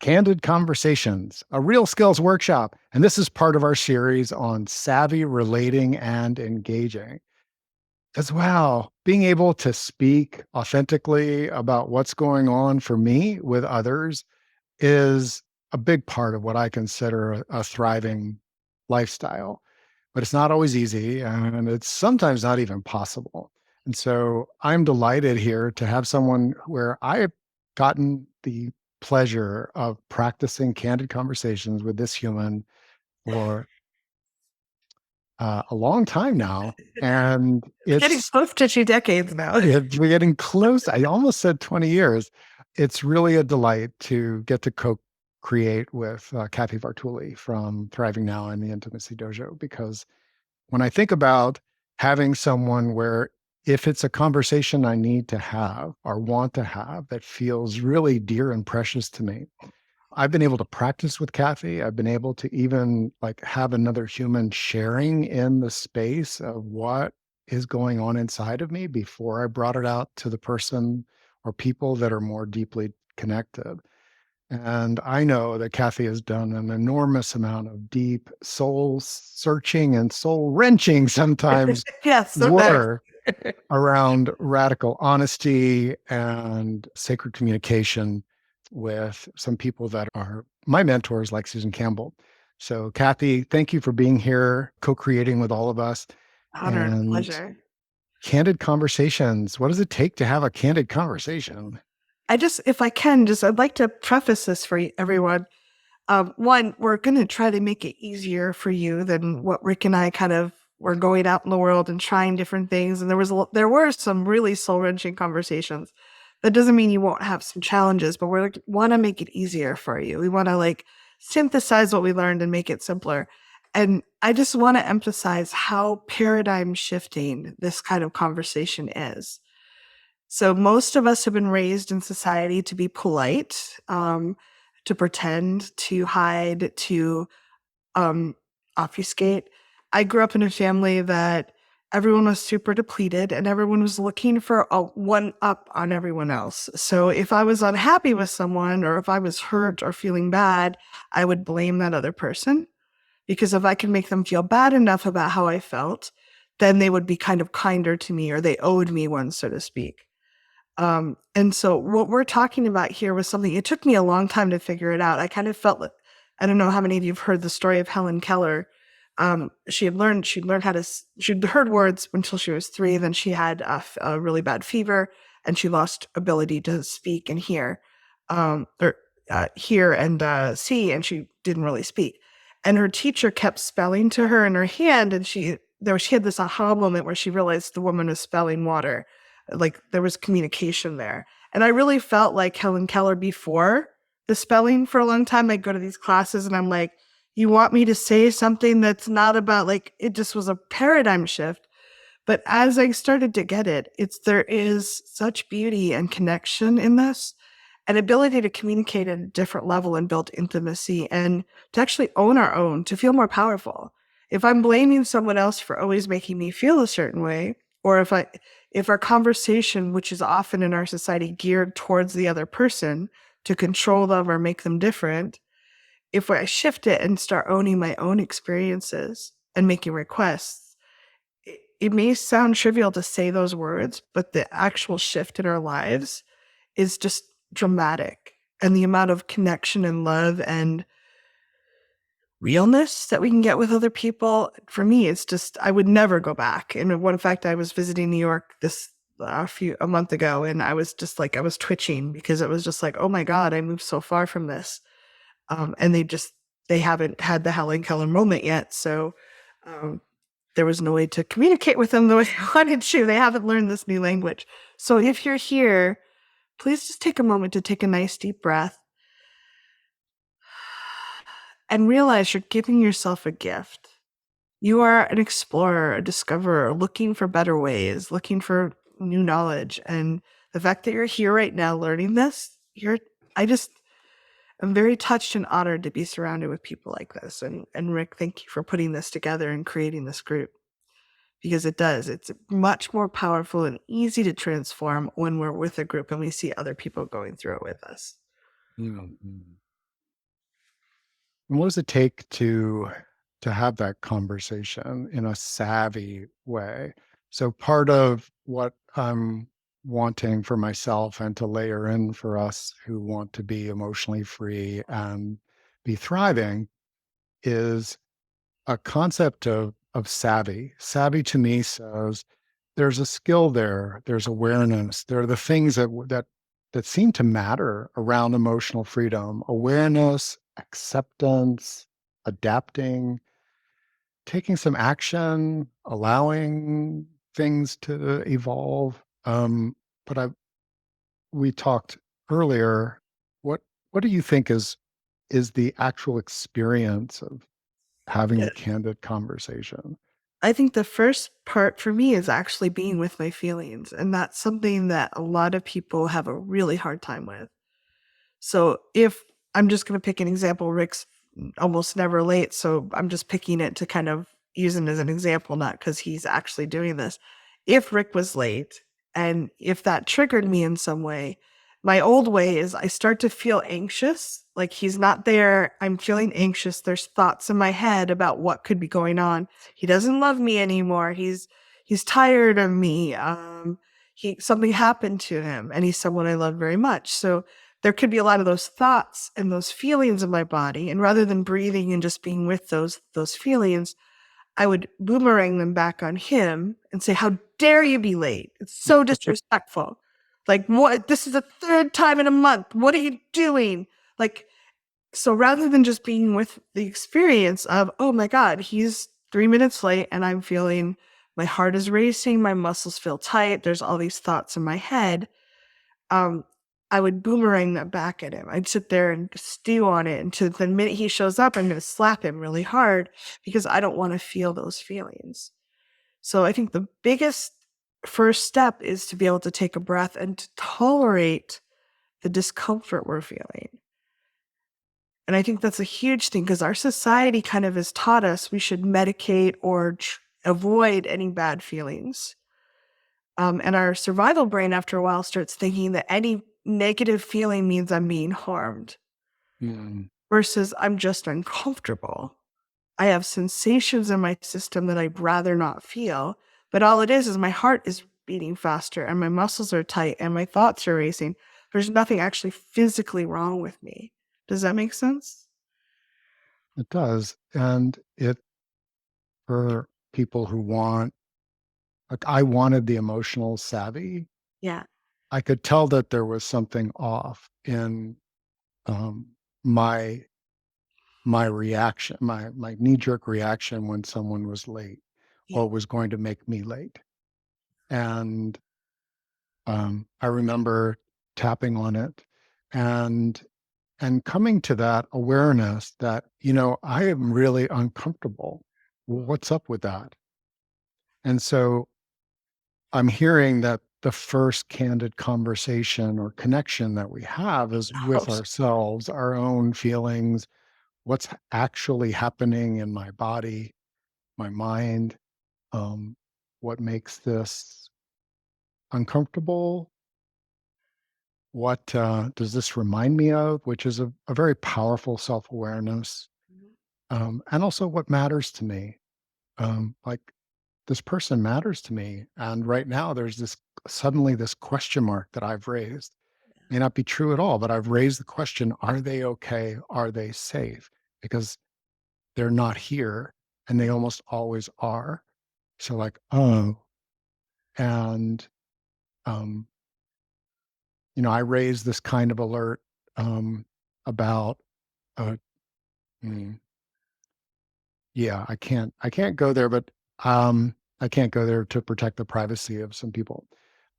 Candid Conversations, a real skills workshop. And this is part of our series on savvy relating and engaging. As well, being able to speak authentically about what's going on for me with others is a big part of what I consider a thriving lifestyle. But it's not always easy, and it's sometimes not even possible. And so I'm delighted here to have someone where I have gotten the pleasure of practicing candid conversations with this human for a long time now. And It's getting it's close to 2 decades now. we're getting close. I almost said 20 years. It's really a delight to get to co-create with Kathy Vartuli from Thriving Now and the Intimacy Dojo, because when I think about having someone where if it's a conversation I need to have or want to have that feels really dear and precious to me, I've been able to practice with Kathy. I've been able to even like have another human sharing in the space of what is going on inside of me before I brought it out to the person or people that are more deeply connected. And I know that Kathy has done an enormous amount of deep soul searching and soul wrenching sometimes Yes, sometimes. work around radical honesty and sacred communication with some people that are my mentors, like Susan Campbell. So, Kathy, thank you for being here, co creating with all of us. Honor and And pleasure. candid conversations. What does it take to have a candid conversation? If I can, I'd like to preface this for everyone. One, we're going to try to make it easier for you than what Rick and I kind of were going out in the world and trying different things. And there were some really soul wrenching conversations. That doesn't mean you won't have some challenges, but we want to make it easier for you. We want to synthesize what we learned and make it simpler. And I just want to emphasize how paradigm shifting this kind of conversation is. So most of us have been raised in society to be polite, to pretend, to hide, to um, obfuscate. I grew up in a family that everyone was super depleted and everyone was looking for a one up on everyone else. So if I was unhappy with someone or if I was hurt or feeling bad, I would blame that other person, because if I could make them feel bad enough about how I felt, then they would be kind of kinder to me, or they owed me one, so to speak. And so what we're talking about here was something, it took me a long time to figure it out. I kind of felt like, I don't know how many of you have heard the story of Helen Keller. She'd she'd heard words until she was 3. Then she had a really bad fever and she lost ability to speak and hear, or hear and see, and she didn't really speak. And her teacher kept spelling to her in her hand, and she had this aha moment where she realized the woman was spelling water. Like there was communication there. And I really felt like Helen Keller before the spelling for a long time. I'd go to these classes and I'm like, you want me to say something that's not about, it just was a paradigm shift. But as I started to get it, there is such beauty and connection in this, an ability to communicate at a different level and build intimacy and to actually own our own, to feel more powerful. If I'm blaming someone else for always making me feel a certain way, or if our conversation, which is often in our society geared towards the other person to control them or make them different, if I shift it and start owning my own experiences and making requests, it may sound trivial to say those words, but the actual shift in our lives is just dramatic. And the amount of connection and love and realness that we can get with other people, for me, it's just, I would never go back. And in fact, I was visiting New York a month ago, and I was just I was twitching because it was just oh my God, I moved so far from this. And they haven't had the Helen Keller moment yet. So there was no way to communicate with them the way I wanted to. They haven't learned this new language. So if you're here, please just take a moment to take a nice deep breath and realize you're giving yourself a gift. You are an explorer, a discoverer, looking for better ways, looking for new knowledge. And the fact that you're here right now learning this, I'm very touched and honored to be surrounded with people like this. And Rick, thank you for putting this together and creating this group, because it's much more powerful and easy to transform when we're with a group and we see other people going through it with us. Mhm. And what does it take to have that conversation in a savvy way? So part of what I'm wanting for myself and to layer in for us who want to be emotionally free and be thriving is a concept of savvy. Savvy to me says there's a skill there, there's awareness, there are the things that seem to matter around emotional freedom, awareness, acceptance, adapting, taking some action, allowing things to evolve. But we talked earlier. What what do you think is the actual experience of having Yeah. a candid conversation? I think the first part for me is actually being with my feelings, and that's something that a lot of people have a really hard time with. So if I'm just going to pick an example, Rick's almost never late. So I'm just picking it to kind of use him as an example, not because he's actually doing this. If Rick was late and if that triggered me in some way, my old way is I start to feel anxious, like he's not there. I'm feeling anxious. There's thoughts in my head about what could be going on. He doesn't love me anymore. He's tired of me. He something happened to him, and he's someone I love very much. So there could be a lot of those thoughts and those feelings in my body. And rather than breathing and just being with those feelings, I would boomerang them back on him and say, "How dare you be late? It's so disrespectful. Like, what? This is the third time in a month. What are you doing?" Like, so rather than just being with the experience of, oh my God, he's 3 minutes late and I'm feeling my heart is racing, my muscles feel tight, there's all these thoughts in my head, um, I would boomerang that back at him. I'd sit there and stew on it until the minute he shows up, I'm going to slap him really hard because I don't want to feel those feelings. So I think the biggest first step is to be able to take a breath and to tolerate the discomfort we're feeling. And I think that's a huge thing because our society kind of has taught us we should medicate or avoid any bad feelings. And our survival brain, after a while, starts thinking that any negative feeling means I'm being harmed Mm, versus I'm just uncomfortable. I have sensations in my system that I'd rather not feel, but all it is my heart is beating faster and my muscles are tight and my thoughts are racing. There's nothing actually physically wrong with me. Does that make sense? it does. And it for people who want like I wanted the emotional savvy. Yeah. I could tell that there was something off in um, my my reaction, my knee-jerk reaction when someone was late Yeah. or was going to make me late. And I remember tapping on it and coming to that awareness that, I am really uncomfortable. What's up with that? And so I'm hearing that the first candid conversation or connection that we have is Oh, with ourselves, our own feelings, what's actually happening in my body, my mind, um, what makes this uncomfortable, what does this remind me of, which is a very powerful self awareness, and also what matters to me. Like this person matters to me. And right now, there's suddenly this question mark that I've raised. May not be true at all, but I've raised the question, are they okay? Are they safe? Because they're not here and they almost always are. So, like, oh, and, um, I raised this kind of alert about, uh, mm, yeah, I can't go there, but I can't go there to protect the privacy of some people.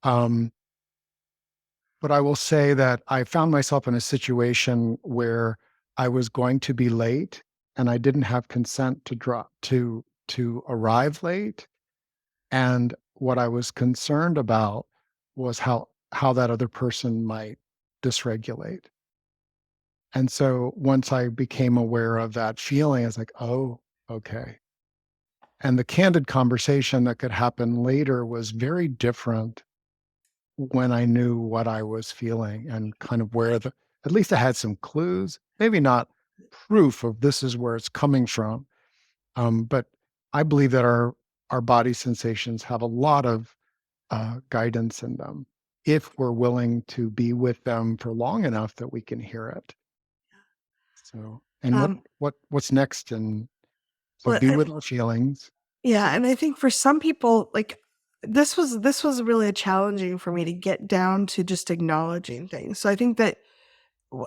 Um, But I will say that I found myself in a situation where I was going to be late and I didn't have consent to drop to arrive late. And what I was concerned about was how that other person might dysregulate. And so once I became aware of that feeling, I was like, oh, okay. And the candid conversation that could happen later was very different when I knew what I was feeling and kind of where at least I had some clues, maybe not proof of this is where it's coming from. But I believe that our body sensations have a lot of guidance in them if we're willing to be with them for long enough that we can hear it. So, and Um, what's next? And so well, be with our feelings. yeah, and I think for some people, like this was really challenging for me to get down to just acknowledging things. So I think that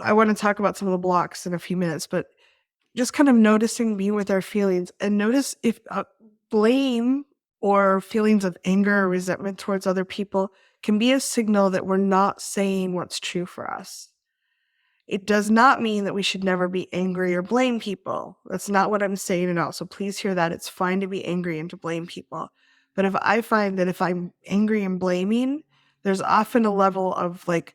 I want to talk about some of the blocks in a few minutes, but just kind of noticing being with our feelings and notice if blame or feelings of anger or resentment towards other people can be a signal that we're not saying what's true for us. It does not mean that we should never be angry or blame people. That's not what I'm saying at all. So please hear that. It's fine to be angry and to blame people. But if I find that if I'm angry and blaming, there's often a level of like,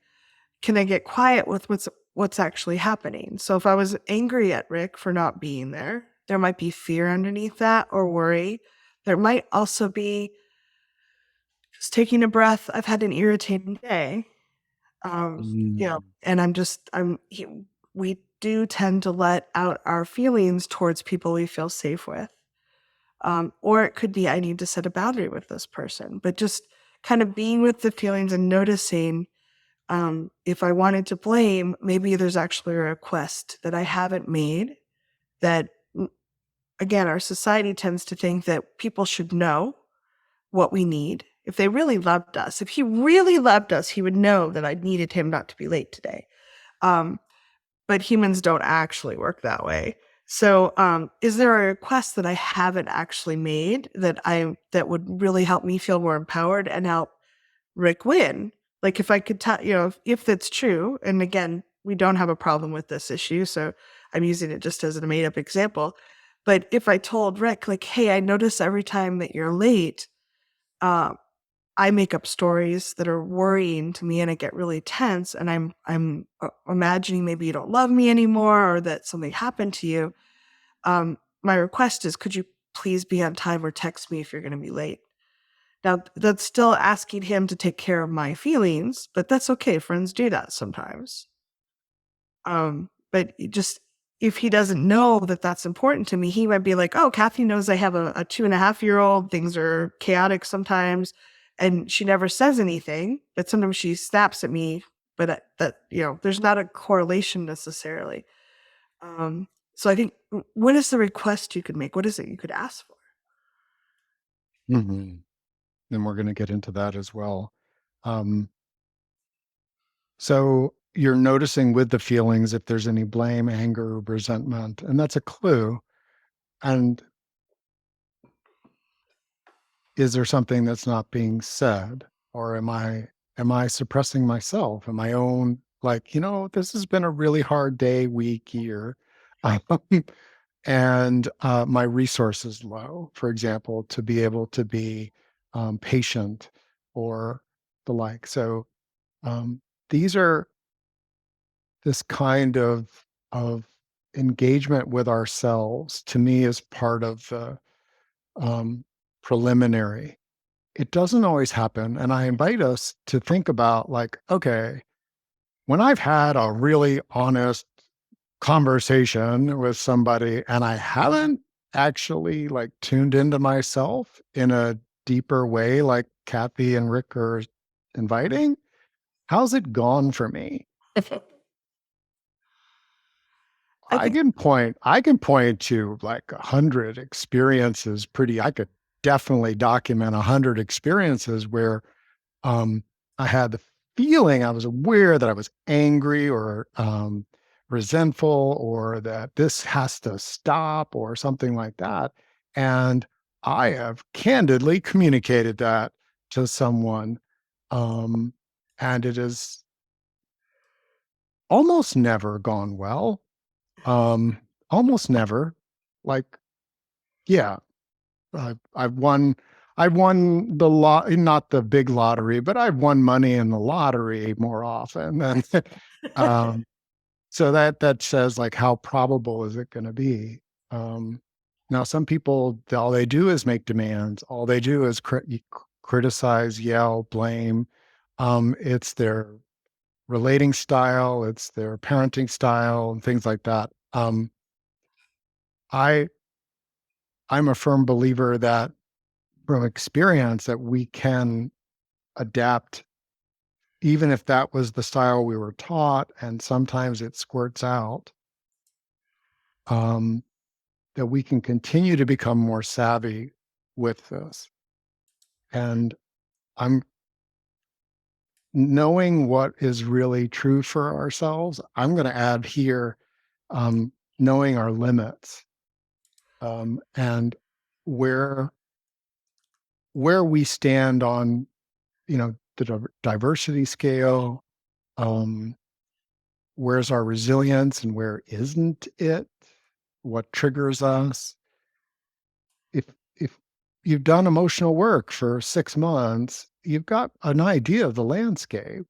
can I get quiet with what's actually happening? So if I was angry at Rick for not being there, there might be fear underneath that or worry. There might also be just taking a breath. I've had an irritating day. Mm. And we do tend to let out our feelings towards people we feel safe with. Or it could be, I need to set a boundary with this person, but just kind of being with the feelings and noticing, if I wanted to blame, maybe there's actually a request that I haven't made that, again, our society tends to think that people should know what we need. If they really loved us, if he really loved us, he would know that I needed him not to be late today. Um, but humans don't actually work that way. So, is there a request that I haven't actually made that would really help me feel more empowered and help Rick win? Like if I could tell, if that's true, and again, we don't have a problem with this issue, so I'm using it just as a made up example. But if I told Rick, like, hey, I notice every time that you're late, uh, I make up stories that are worrying to me and I get really tense and I'm imagining maybe you don't love me anymore or that something happened to you. My request is could you please be on time or text me if you're going to be late? Now that's still asking him to take care of my feelings, but that's okay. Friends do that sometimes. But just if he doesn't know that that's important to me, he might be like, "Oh, Kathy knows I have a 2.5-year-old. Things are chaotic sometimes, and she never says anything. But sometimes she snaps at me. But there's not a correlation necessarily. So I think, what is the request you could make? What is it you could ask for? Hmm. And we're going to get into that as well. Um, so you're noticing with the feelings if there's any blame, anger, resentment, and that's a clue. And is there something that's not being said, or am I suppressing myself and my own, like, this has been a really hard day, week, year. um, and my resources low, for example, to be able to be patient or the like. So um, these are this kind of engagement with ourselves to me is part of the um, preliminary. It doesn't always happen, and I invite us to think about, like, okay, when I've had a really honest conversation with somebody and I haven't actually, like, tuned into myself in a deeper way, like Kathy and Rick are inviting, how's it gone for me? I I think can point to like 100 experiences. I could definitely document 100 experiences where I had the feeling, I was aware that I was angry or resentful or that this has to stop or something like that. And I have candidly communicated that to someone. Um, and it has almost never gone well. Um, Almost never. Like, yeah, I've won the lot, not the big lottery, but I've won money in the lottery more often than um, so that says, like, how probable is it gonna be? Um, Now some people, all they do is make demands. All they do is criticize, yell, blame. It's their relating style, it's their parenting style, and things like that. Um, I I'm a firm believer that from experience that we can adapt even if that was the style we were taught, and sometimes it squirts out, um, that we can continue to become more savvy with this. And I'm knowing what is really true for ourselves. I'm going to add here knowing our limits and where we stand on the diversity scale. Um, where's our resilience and where isn't it? What triggers us? If you've done emotional work for 6 months, you've got an idea of the landscape.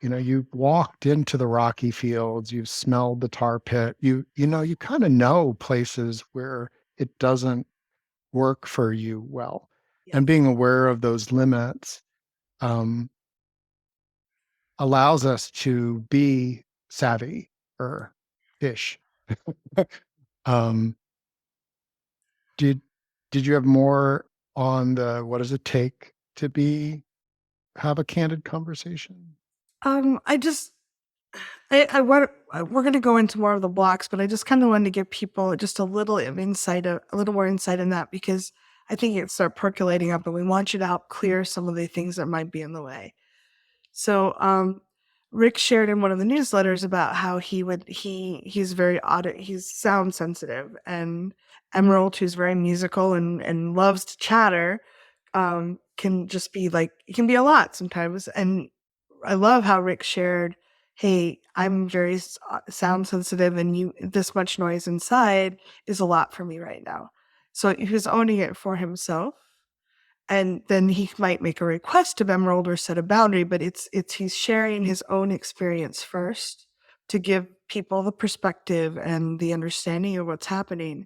You've walked into the rocky fields, you've smelled the tar pit, you kind of know places where it doesn't work for you well. Yeah. And being aware of those limits um, allows us to be savvy or ish. um, did did you have more on the what does it take to have a candid conversation? I just I want we're gonna go into more of the blocks, but I just kind of wanted to give people just a little insight, a little more insight in that because I think it start percolating up, and we want you to help clear some of the things that might be in the way. So, Rick shared in one of the newsletters about how he's very he's sound sensitive, and Emerald, who's very musical and loves to chatter, can just be like it can be a lot sometimes. And I love how Rick shared, "Hey, I'm very sound sensitive, and you this much noise inside is a lot for me right now." So he was owning it for himself, and then he might make a request of Emerald or set a boundary, but it's he's sharing his own experience first to give people the perspective and the understanding of what's happening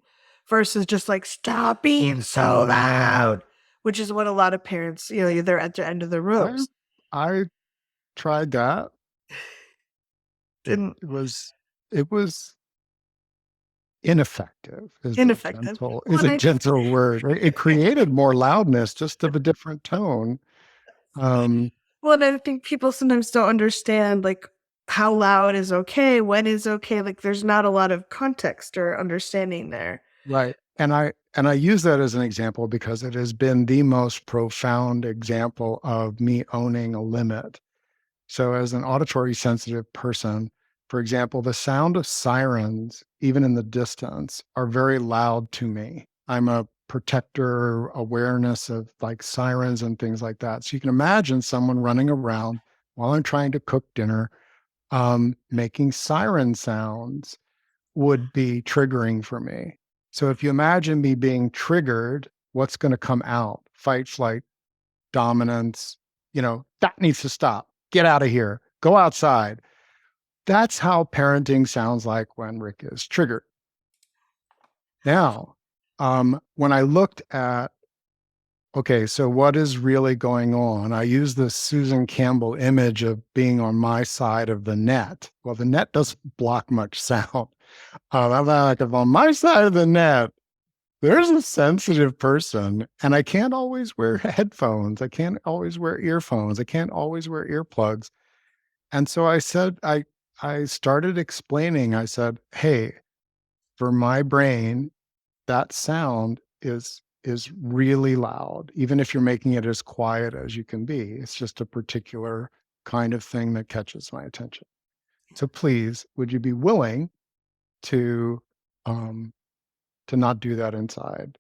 versus just like stop being so loud, which is what a lot of parents, they're at the end of the I ropes. I tried that. It And it was ineffective ineffective. Well, is and a I gentle word. Right? It created more loudness, just of a different tone. Um, well, and I think people sometimes don't understand like how loud is okay, when is okay. Like there's not a lot of context or understanding there. right. And I use that as an example because it has been the most profound example of me owning a limit. So, as an auditory sensitive person, for example, the sound of sirens, even in the distance, are very loud to me. I'm a protector, awareness of like sirens and things like that. So, you can imagine someone running around while I'm trying to cook dinner, making siren sounds would be triggering for me. So, if you imagine me being triggered, what's going to come out? Fight, flight, dominance, that needs to stop. Get out of here. Go outside. That's how parenting sounds like when Rick is triggered. Now, when I looked at, okay, so what is really going on? I use this Susan Campbell image of being on my side of the net. Well, the net doesn't block much sound. I'm like, if on my side of the net, there's a sensitive person, and I can't always wear headphones. I can't always wear earphones. I can't always wear earplugs. And so I started explaining. I said, "Hey, for my brain, that sound is really loud, even if you're making it as quiet as you can be. It's just a particular kind of thing that catches my attention. So please, would you be willing to um to not do that inside?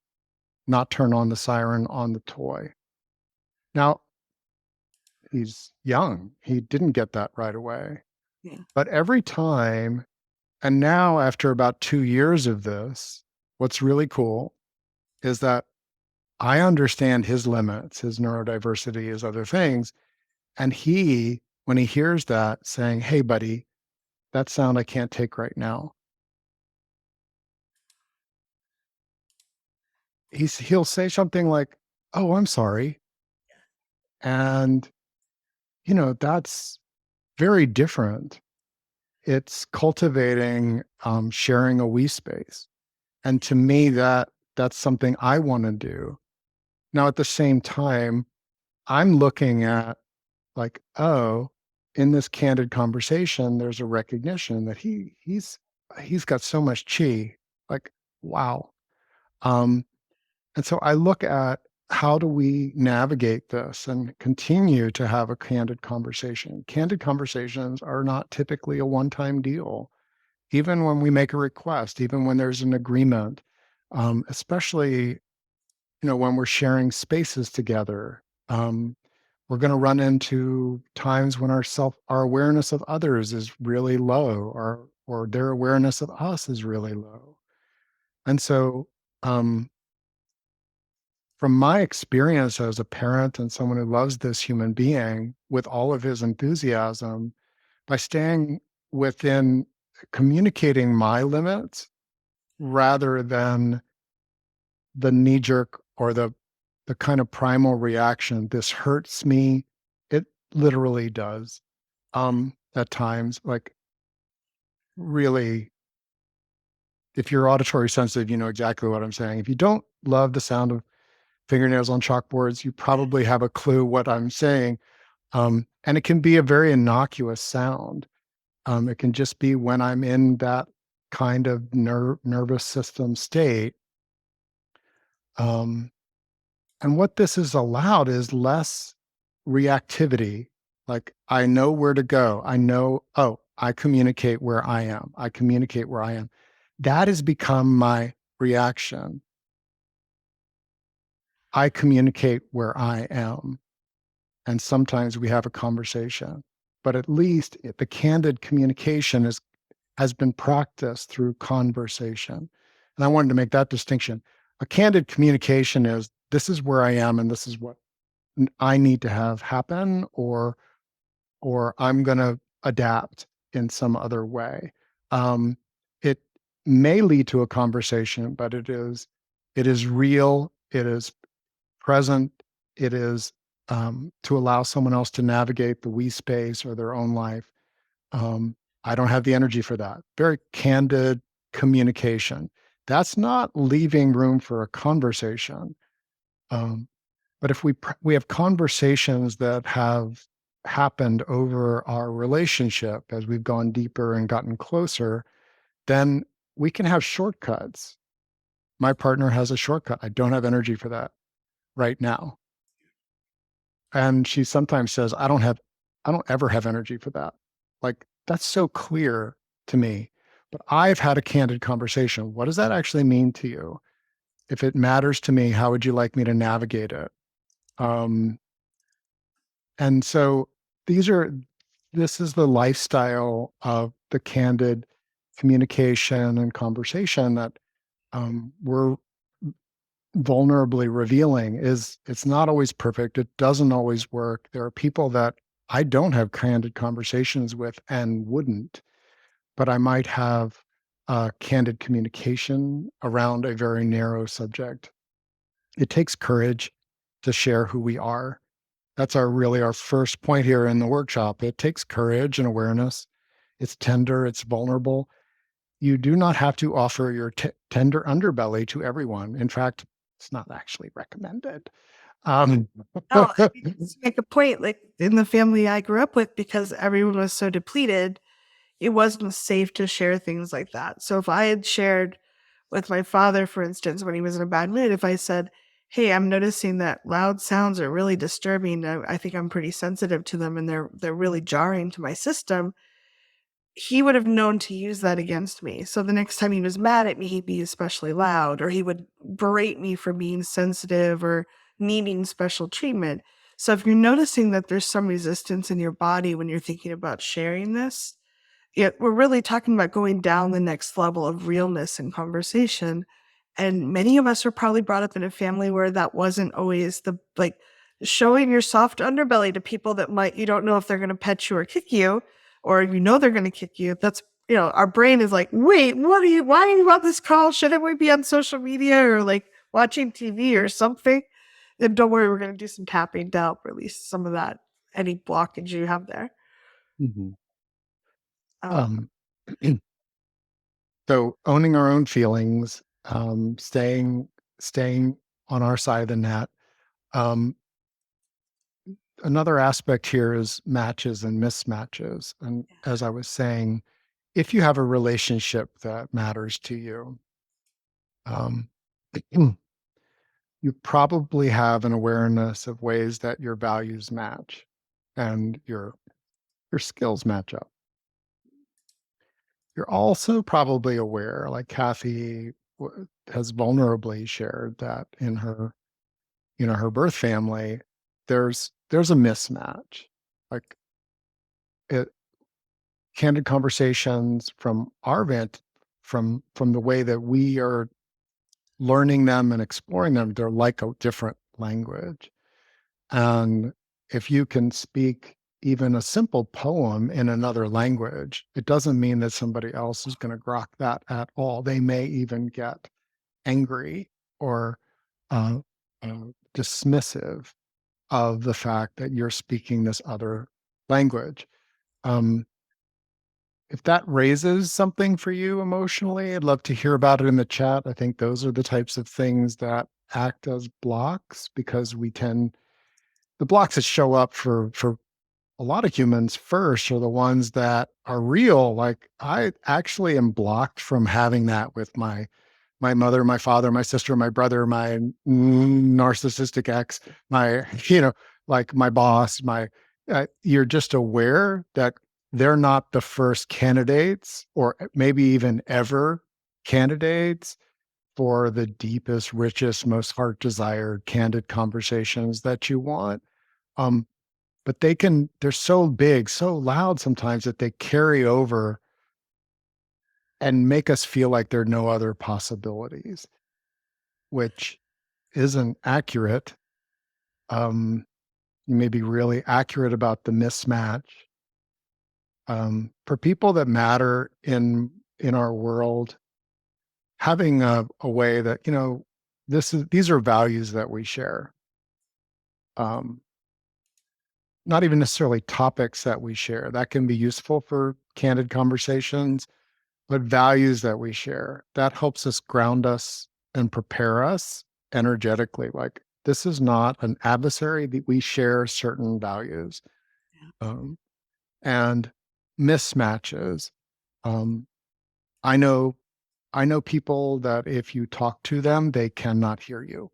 Not turn on the siren on the toy." Now, he's young. He didn't get that right away. Yeah. But every time, and now after about 2 years of this, what's really cool is that I understand his limits, his neurodiversity, his other things, and when he hears that saying, "Hey, buddy, that sound I can't take right now," he'll say something like, "Oh, I'm sorry." And, that's very different. it's cultivating sharing a we space. And to me, that's something I want to do. Now, at the same time, I'm looking at like, oh, in this candid conversation, there's a recognition that he's got so much chi. Like, wow. Um, and so I look at how do we navigate this and continue to have a candid conversation. Candid conversations are not typically a one-time deal. Even when we make a request, even when there's an agreement, especially when we're sharing spaces together, we're going to run into times when our awareness of others is really low, or their awareness of us is really low. And so, um, from my experience as a parent and someone who loves this human being with all of his enthusiasm, by staying within communicating my limits rather than the knee jerk or the kind of primal reaction, this hurts me. It literally does. At times, like, really, if you're auditory sensitive, you know exactly what I'm saying. If you don't love the sound of fingernails on chalkboards, you probably have a clue what I'm saying. And it can be a very innocuous sound. It can just be when I'm in that kind of nervous system state. Um, And what this has allowed is less reactivity. Like, I know where to go. I know, oh, I communicate where I am. I communicate where I am. That has become my reaction. I communicate where I am. And sometimes we have a conversation. But at least the candid communication has been practiced through conversation. And I wanted to make that distinction. A candid communication is this is where I am and this is what I need to have happen, or I'm gonna adapt in some other way. It may lead to a conversation, but it is real, it is present, it is, to allow someone else to navigate the we space or their own life. Um, I don't have the energy for that. Very candid communication. That's not leaving room for a conversation. Um, but if we have conversations that have happened over our relationship as we've gone deeper and gotten closer, then we can have shortcuts. My partner has a shortcut. I don't have energy for that right now. And she sometimes says, I don't ever have energy for that. Like, that's so clear to me. But I've had a candid conversation. What does that actually mean to you? If it matters to me, how would you like me to navigate it? Um, And so these are this is the lifestyle of the candid communication and conversation that we're vulnerably revealing. Is It's not always perfect. It doesn't always work. There are people that I don't have candid conversations with and wouldn't, but I might have candid communication around a very narrow subject. It takes courage to share who we are. That's our first point here in the workshop. It takes courage and awareness. It's tender, it's vulnerable. You do not have to offer your tender underbelly to everyone. In fact, it's not actually recommended. Um, No, I mean, just to make a point, like in the family I grew up with, because everyone was so depleted, it wasn't safe to share things like that. So if I had shared with my father, for instance, when he was in a bad mood, if I said, "Hey, I'm noticing that loud sounds are really disturbing. I think I'm pretty sensitive to them, and they're really jarring to my system," he would have known to use that against me. So the next time he was mad at me, he'd be especially loud, or he would berate me for being sensitive or needing special treatment. So if you're noticing that there's some resistance in your body when you're thinking about sharing this, yeah, we're really talking about going down the next level of realness and conversation. And many of us were probably brought up in a family where that wasn't always the like showing your soft underbelly to people that might you don't know if they're going to pet you or kick you, or you know they're going to kick you. That's our brain is like, wait, why are you on this call? Shouldn't we be on social media or like watching TV or something? And don't worry, we're going to do some tapping to help release some of that any blockage you have there. mhm. Um, um, So owning our own feelings, staying on our side of the net. Um, Another aspect here is matches and mismatches. And as I was saying, if you have a relationship that matters to you, um, you probably have an awareness of ways that your values match and your skills match up. You're also probably aware, like Kathy has vulnerably shared that in her, her birth family, there's a mismatch. Like it, Candid Conversations from our vent, from the way that we are learning them and exploring them, they're like a different language. And if you can speak even a simple poem in another language, it doesn't mean that somebody else is going to grok that at all. They may even get angry or uh, uh, dismissive of the fact that you're speaking this other language. Um, if that raises something for you emotionally, I'd love to hear about it in the chat. I think those are the types of things that act as blocks because the blocks that show up for a lot of humans first are the ones that are real. Like I actually am blocked from having that with my mother, my father, my sister, my brother, my narcissistic ex, my, like my boss, you're just aware that they're not the first candidates or maybe even ever candidates for the deepest, richest, most heart desired, candid conversations that you want. Um, but they're so big, so loud sometimes that they carry over and make us feel like there are no other possibilities, which isn't accurate. You may be really accurate about the mismatch. For people that matter in our world, having a way that, these are values that we share. Um, Not even necessarily topics that we share. That can be useful for candid conversations, but values that we share. That helps us ground us and prepare us energetically. Like this is not an adversary. We share certain values. Um, and mismatches. Um, I know I know people that if you talk to them, they cannot hear you.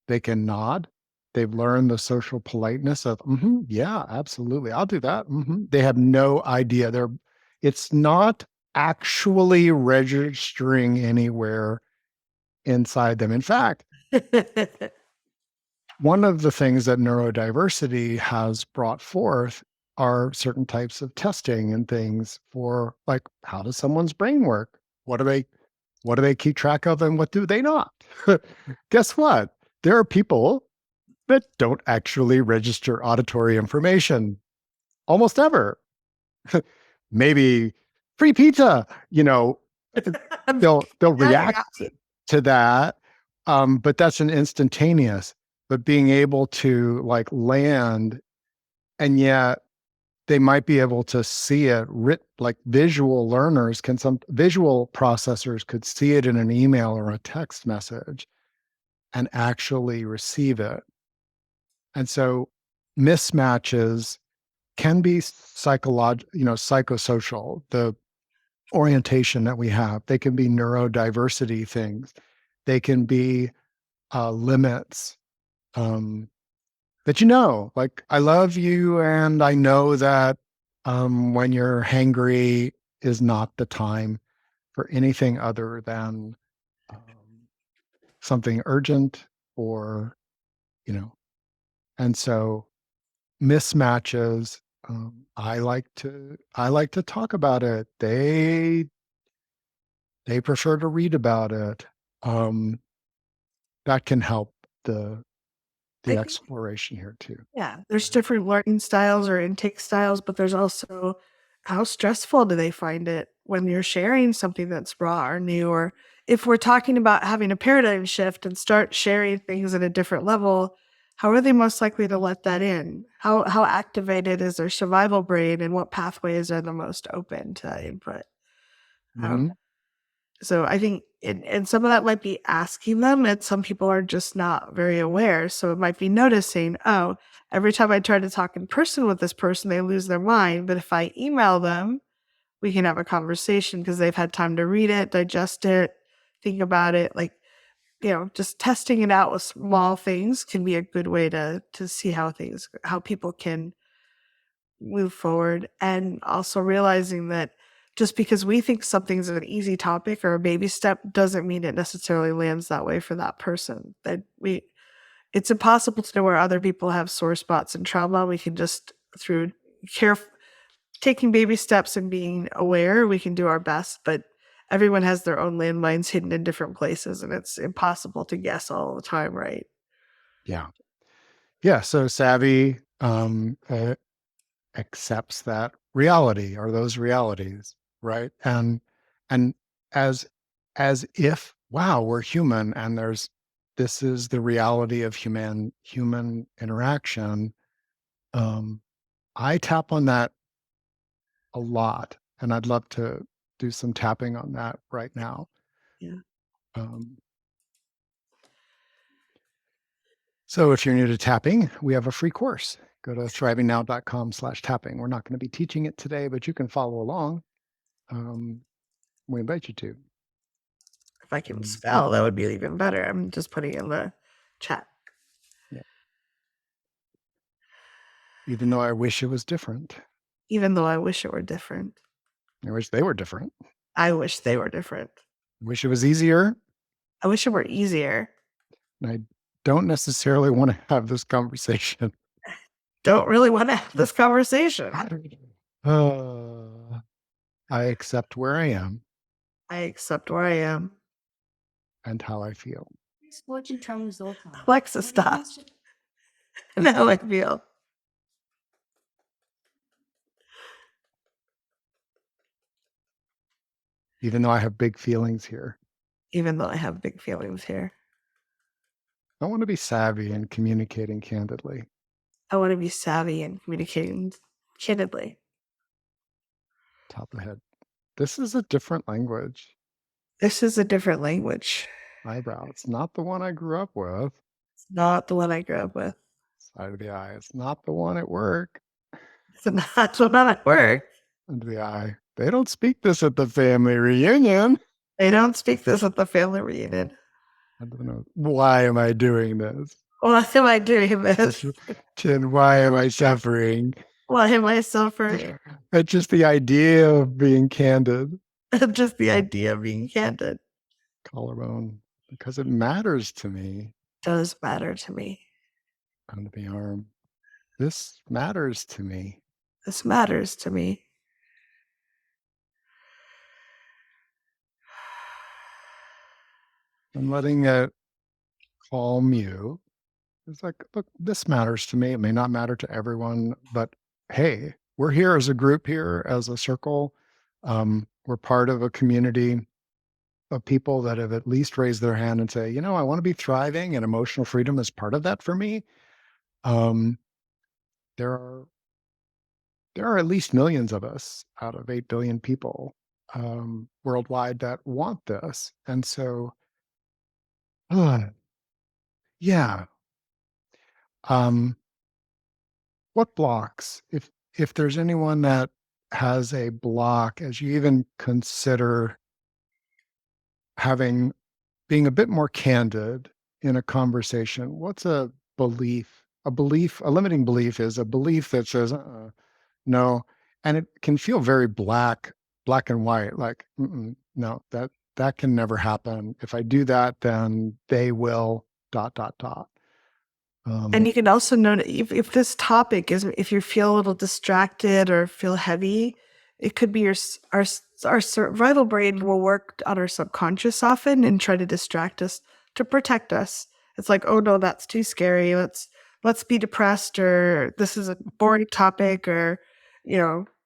They can nod. They've learned the social politeness of, yeah, absolutely. I'll do that. They have no idea. It's not actually registering anywhere inside them. In fact, one of the things that neurodiversity has brought forth are certain types of testing and things for like how does someone's brain work? What do they keep track of and what do they not? Guess what? There are people that don't actually register auditory information almost ever. Maybe free pizza, they'll react to that. But that's an instantaneous. But being able to like land, and yet they might be able to see it like visual learners some visual processors could see it in an email or a text message and actually receive it. And so mismatches can be psychosocial, the orientation that we have. They can be neurodiversity things. They can be limits. But like I love you, and I know that when you're hangry is not the time for anything other than um, something urgent or, you know, and so mismatches. I like to talk about it. They prefer to read about it. Um, that can help the I think, exploration here too. yeah, there's different learning styles or intake styles, but there's also how stressful do they find it when you're sharing something that's raw or new, or if we're talking about having a paradigm shift and start sharing things at a different level, how are they most likely to let that in? How activated is their survival brain and what pathways are the most open to input? Um, Mhm. so I think, and some of that might be asking them, and some people are just not very aware. So it might be noticing, oh, every time I try to talk in person with this person, they lose their mind. But if I email them, we can have a conversation because they've had time to read it, digest it, think about it. Like, just testing it out with small things can be a good way to see how people can move forward. And also realizing that just because we think something's an easy topic or a baby step doesn't mean it necessarily lands that way for that person. That it's impossible to know where other people have sore spots and trauma. We can just through care taking baby steps and being aware, we can do our best, but everyone has their own landmines hidden in different places, and it's impossible to guess all the time, right? Yeah. Yeah, so savvy, accepts that reality or those realities, right? And as as if, wow, we're human and this is the reality of human interaction. Um, I tap on that a lot, and I'd love to do some tapping on that right now. Yeah. Um, so if you're new to tapping, we have a free course. Go to thrivingnow.com/tapping. We're not going to be teaching it today, but you can follow along. Um, we invite you to. If I can Um, spell, that would be even better. I'm just putting in the chat. yeah. Even though I wish it was different. Even though I wish it were different. I wish they were different. I wish they were different. I wish it was easier. I wish it were easier. And I don't necessarily want to have this conversation. Don't really want to have this conversation. Uh, I accept where I am I accept where I am. and how I feel. Alexa, stop. And how I feel. Even though I have big feelings here. Even though I have big feelings here. I want to be savvy in communicating candidly. I want to be savvy and communicating candidly. Top of the head. This is a different language. This is a different language. Eyebrow. It's not the one I grew up with. It's not the one I grew up with. Side of the eye. It's not the one at work. It's not the one at work. Under the eye. They don't speak this at the family reunion. They don't speak this at the family reunion. I don't know. Why am I doing this? Why am I doing this? Chin, why am I suffering? Why am I suffering? It's just the idea of being candid. Just the idea of being candid Collarbone. Because it matters to me. does matter to me. Under the arm. This matters to me. This matters to me. I'm letting it calm you. It's like, look, this matters to me. It may not matter to everyone, but hey, we're here as a group here, as a circle. We're part of a community of people that have at least raised their hand and say, I want to be thriving and emotional freedom is part of that for me. Um, there are there are at least millions of us out of 8 billion people worldwide that want this. And so, uh, yeah. Um, what blocks, if there's anyone that has a block, as you even consider having being a bit more candid in a conversation, what's a belief? A limiting belief is a belief that says, no, and it can feel very black and white, like, no, that can never happen. If I do that, then they will dot dot dot. And you can also know that if this topic is, if you feel a little distracted or feel heavy, it could be our survival brain will work on our subconscious often and try to distract us to protect us. It's like, oh no, that's too scary. Let's be depressed, or this is a boring topic, or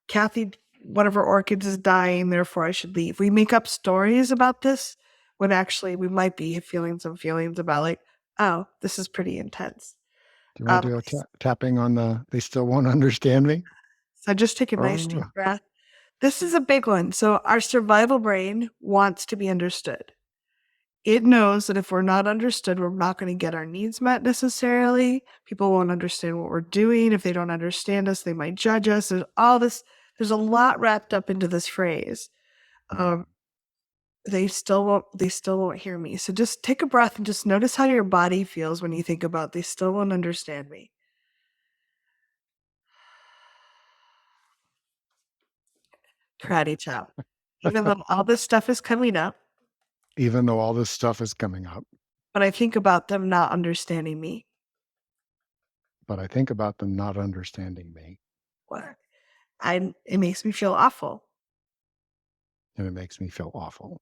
Kathy, one of her orchids is dying, therefore I should leave. We make up stories about this when actually we might be feeling some feelings about, like, oh, this is pretty intense. Do you want to do a tapping on they still won't understand me? So just take a nice Oh, deep breath. This is a big one. So, our survival brain wants to be understood. It knows that if we're not understood, we're not going to get our needs met necessarily. People won't understand what we're doing. If they don't understand us, they might judge us. There's all this, there's a lot wrapped up into this phrase. Um, they still won't hear me. So just take a breath and just notice how your body feels when you think about they still won't understand me. Karate chop. Even though all this stuff is coming up, Even though all this stuff is coming up, but I think about them not understanding me. but I think about them not understanding me, What it makes me feel awful. and it makes me feel awful.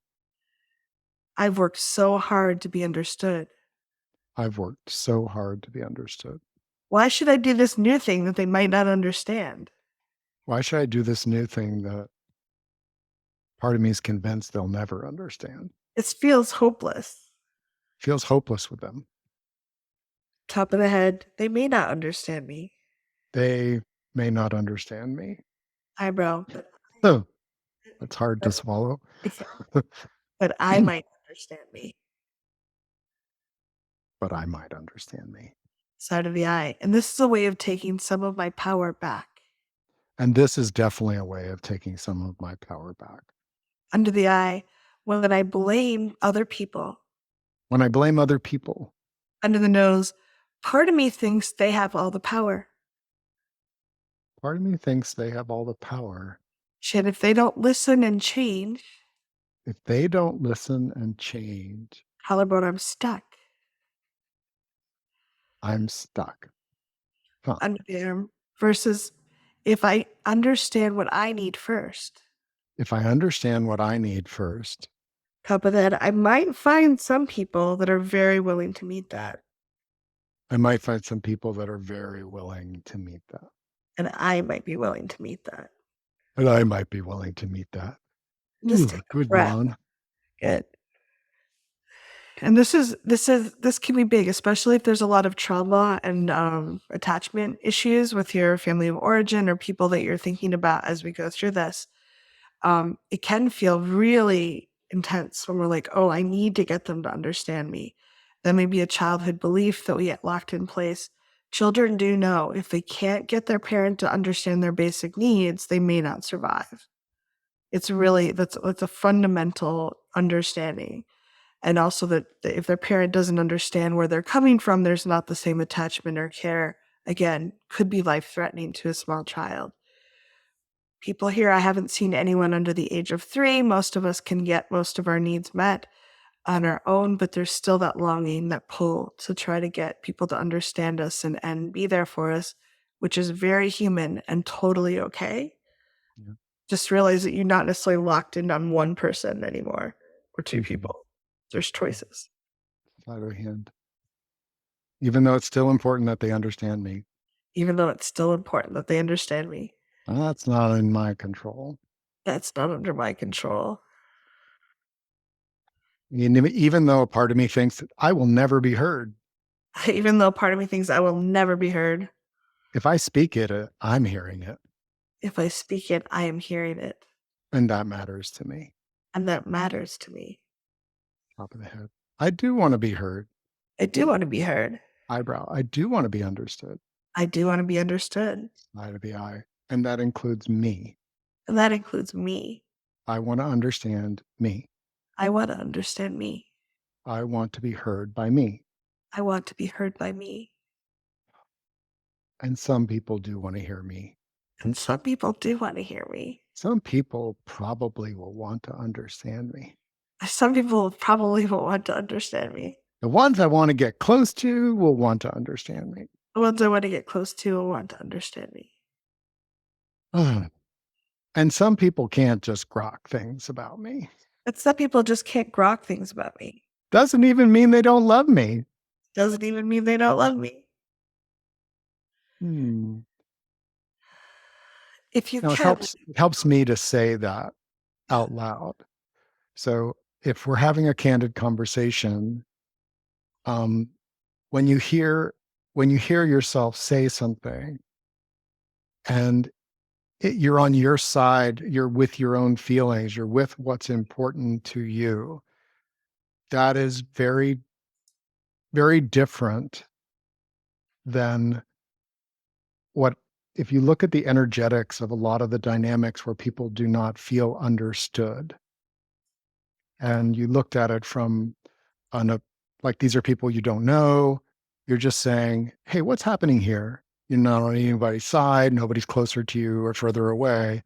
I've worked so hard to be understood. I've worked so hard to be understood. Why should I do this new thing that they might not understand? Why should I do this new thing that part of me is convinced they'll never understand? It feels hopeless. Feels hopeless with them. Top of the head, they may not understand me. They may not understand me. Eyebrow, Oh, that's hard to swallow. but I might understand me. But I might understand me. Side of the eye. And this is a way of taking some of my power back. And this is definitely a way of taking some of my power back. Under the eye, when I blame other people. When I blame other people, Under the nose, part of me thinks they have all the power. part of me thinks they have all the power. Shit, if they don't listen and change, If they don't listen and change, collarbone, I'm stuck. I'm stuck. Huh. Under the arm, versus if I understand what I need first. If I understand what I need first, Top of that, I might find some people that are very willing to meet that. I might find some people that are very willing to meet that. And I might be willing to meet that. And I might be willing to meet that. Just Ooh, take a good breath. yawn. Good. And this can be big, especially if there's a lot of trauma and attachment issues with your family of origin or people that you're thinking about as we go through this. It can feel really intense when we're like, oh, I need to get them to understand me. That may be a childhood belief that we get locked in place. Children do know if they can't get their parent to understand their basic needs, they may not survive. It's really that's a fundamental understanding. And also that if their parent doesn't understand where they're coming from, there's not the same attachment or care. Again, could be life threatening to a small child. People here, I haven't seen anyone under the age of 3. Most of us can get most of our needs met on our own, but there's still that longing, that pull to try to get people to understand us and be there for us, which is very human and totally okay. Yeah. Just realize that you're not necessarily locked in on one person anymore or 2 people. There's choices. Sleight of hand. Even though it's still important that they understand me. Even though it's still important that they understand me. That's not in my control. That's not under my control. Even though a part of me thinks that I will never be heard. Even though part of me thinks I will never be heard. If I speak it, I'm hearing it. If I speak it, I am hearing it. And that matters to me. And that matters to me. Top of the head. I do want to be heard. I do want to be heard. Eyebrow. I do want to be understood. I do want to be understood. Side of the eye. And that includes me. And that includes me. I want to understand me. I want to understand me. I want to be heard by me. I want to be heard by me. And some people do want to hear me. And some people do want to hear me. Some people probably will want to understand me. Some people probably won't want to understand me. The ones I want to get close to will want to understand me. The ones I want to get close to will want to understand me. And some people can't just grok things about me. But some people just can't grok things about me. Doesn't even mean they don't love me. Doesn't even mean they don't love me. If you Now, can. it helps me to say that out loud. So if we're having a candid conversation, when you hear yourself say something and you're on your side, you're with your own feelings, you're with what's important to you. That is very, very different than what if you look at the energetics of a lot of the dynamics where people do not feel understood, and you looked at it from on a like these are people you don't know, you're just saying, "Hey, what's happening here?" You're not on anybody's side, nobody's closer to you or further away.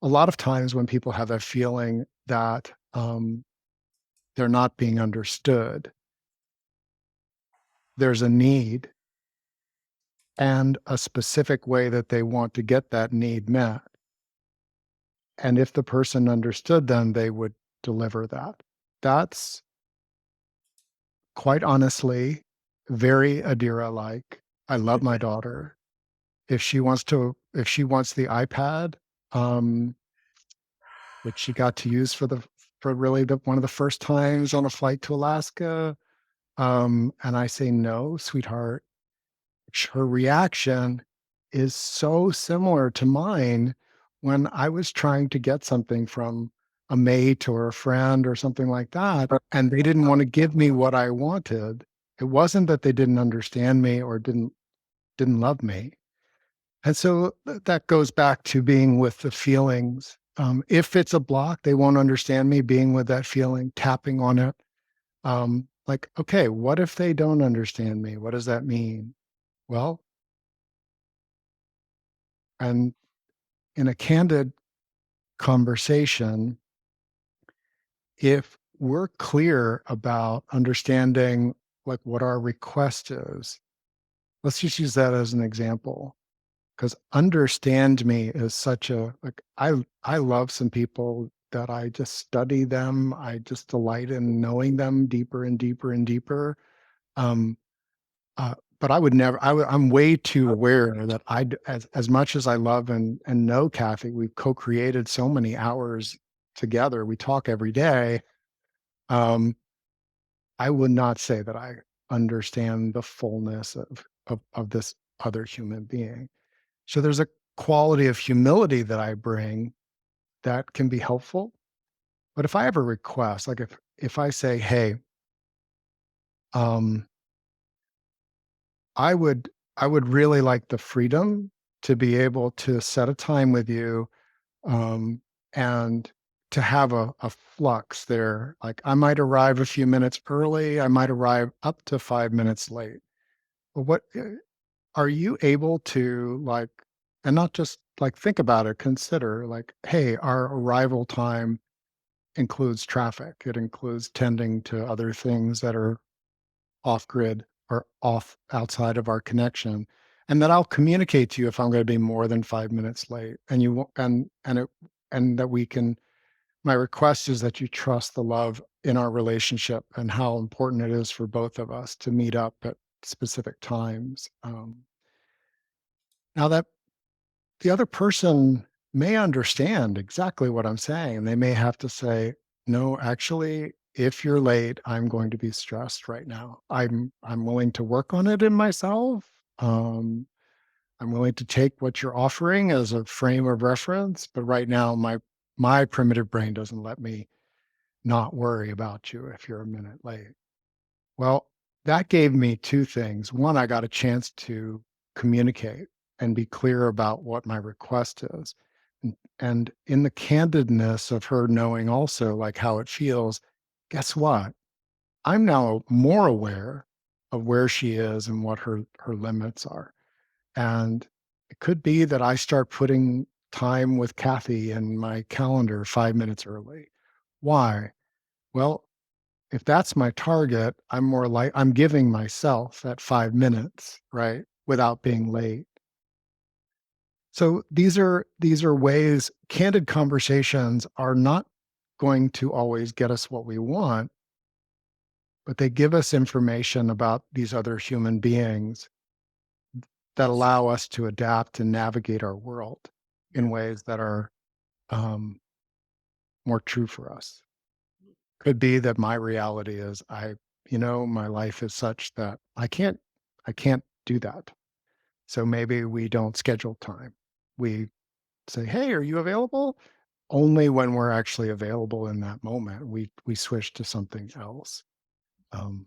A lot of times when people have that feeling that, they're not being understood, there's a need and a specific way that they want to get that need met. And if the person understood them, they would deliver that. That's quite honestly very Adira-like. I love my daughter. If she wants the iPad, um, which she got to use for really one of the first times on a flight to Alaska, and I say, "No, sweetheart." Her reaction is so similar to mine when I was trying to get something from a mate or a friend or something like that, and they didn't wanna give me what I wanted. It wasn't that they didn't understand me or didn't love me. And so that goes back to being with the feelings. If it's a block, they won't understand me, being with that feeling, tapping on it. Like, okay, what if they don't understand me? What does that mean? Well, and in a candid conversation, if we're clear about understanding like what our request is, let's just use that as an example. Because understand me is such a like I love some people that I just study them. I just delight in knowing them deeper and deeper and deeper. Um, but I would never. I'm way too aware that as much as I love and know Kathy, we've co-created so many hours together. We talk every day. Um, I would not say that I understand the fullness of this other human being. So there's a quality of humility that I bring that can be helpful. But if I have a request, like if I say, "Hey, um, I would I would really like the freedom to be able to set a time with you, and to have a flux there. Like I might arrive a few minutes early, I might arrive up to 5 minutes late. But are you able to like, and not just like think about it, consider like, hey, our arrival time includes traffic. It includes tending to other things that are off grid or off outside of our connection. And that I'll communicate to you if I'm going to be more than 5 minutes late. And you won't- and it and that we can my request is that you trust the love in our relationship and how important it is for both of us to meet up at specific times. Now that the other person may understand exactly what I'm saying, and they may have to say, "No, actually, if you're late, I'm going to be stressed right now. I'm willing to work on it in myself. I'm willing to take what you're offering as a frame of reference, but right now my primitive brain doesn't let me not worry about you if you're a minute late." Well, that gave me 2 things. 1, I got a chance to communicate and be clear about what my request is. And in the candidness of her knowing also, like, how it feels, guess what? I'm now more aware of where she is and what her limits are. And it could be that I start putting time with Kathy in my calendar 5 minutes early. Why? Well, if that's my target, I'm more like I'm giving myself that 5 minutes, right, without being late. So these are ways candid conversations are not going to always get us what we want, but they give us information about these other human beings that allow us to adapt and navigate our world in ways that are, um, more true for us. Could be that my reality is my life is such that I can't do that. So maybe we don't schedule time. We say, "Hey, are you available?" Only when we're actually available in that moment, we switch to something else. Um,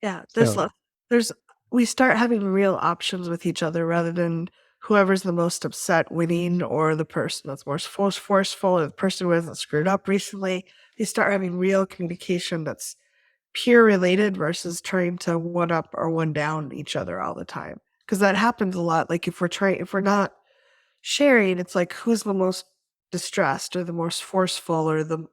Yeah, so there's we start having real options with each other rather than whoever's the most upset winning or the person that's most forceful or the person who hasn't screwed up recently. You start having real communication that's peer related versus trying to one up or one down each other all the time. Because that happens a lot. Like if we're not sharing, it's like who's the most distressed or the most forceful or the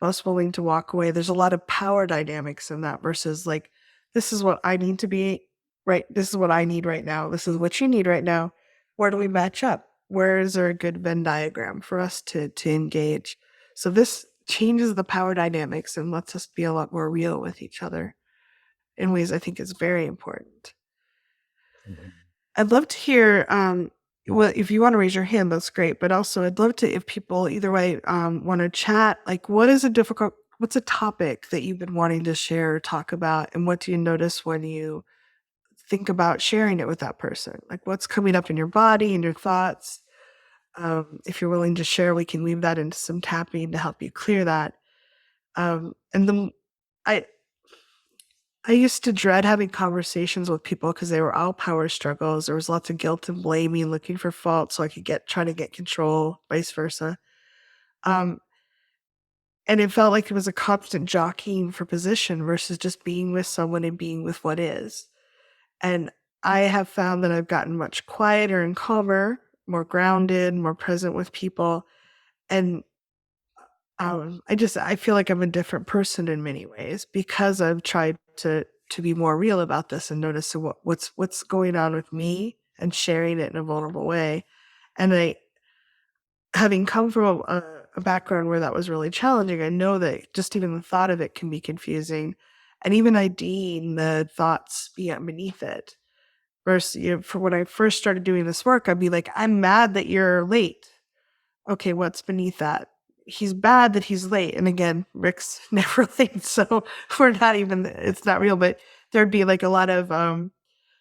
most willing to walk away. There's a lot of power dynamics in that versus like, this is what I need to be right. This is what I need right now. This is what you need right now. Where do we match up? Where is there a good Venn diagram for us to engage? So this changes the power dynamics and lets us be a lot more real with each other in ways I think is very important. Mhm. I'd love to hear, well, if you wanna raise your hand, that's great, but also I'd love to if people either way, wanna chat, like, what's a topic that you've been wanting to share or talk about, and what do you notice when you think about sharing it with that person? Like, what's coming up in your body and your thoughts? If you're willing to share, we can weave that into some tapping to help you clear that. And the I I used to dread having conversations with people because they were all power struggles. There was lots of guilt and blaming, looking for fault so I could try to get control, vice versa. Um, and it felt like it was a constant jockeying for position versus just being with someone and being with what is. And I have found that I've gotten much quieter and calmer, more grounded, more present with people. And I feel like I'm a different person in many ways because I've tried to be more real about this and notice what's going on with me and sharing it in a vulnerable way. And I having come from a background where that was really challenging, I know that just even the thought of it can be confusing. And even IDing the thoughts beneath it. Versus, for when I first started doing this work, I'd be like, I'm mad that you're late. Okay, what's beneath that? He's bad that he's late. And again, Rick's never late, so we're not even it's not real, but there'd be like a lot of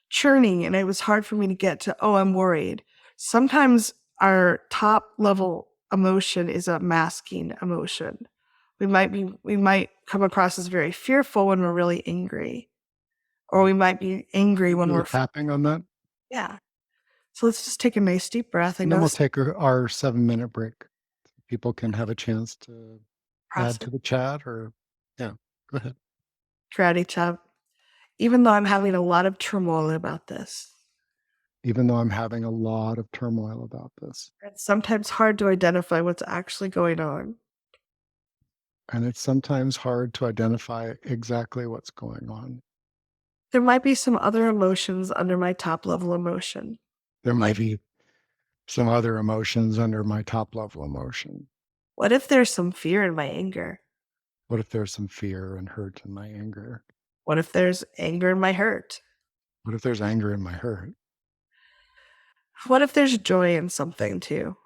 churning and it was hard for me to get to, oh, I'm worried. Sometimes our top level emotion is a masking emotion. We might come across as very fearful when we're really angry. Or we might be angry when do we're a tapping on that, yeah. So let's just take a nice deep breath. I and then know we'll this take our 7-minute break. People can have a chance to add process to the chat or yeah, go ahead. karate chop. Even though I'm having a lot of turmoil about this, Even though I'm having a lot of turmoil about this, it's sometimes hard to identify what's actually going on. and it's sometimes hard to identify exactly what's going on. There might be some other emotions under my top level emotion. There might be some other emotions under my top level emotion. What if there's some fear in my anger? What if there's some fear and hurt in my anger? What if there's anger in my hurt? What if there's anger in my hurt? What if there's joy in something too?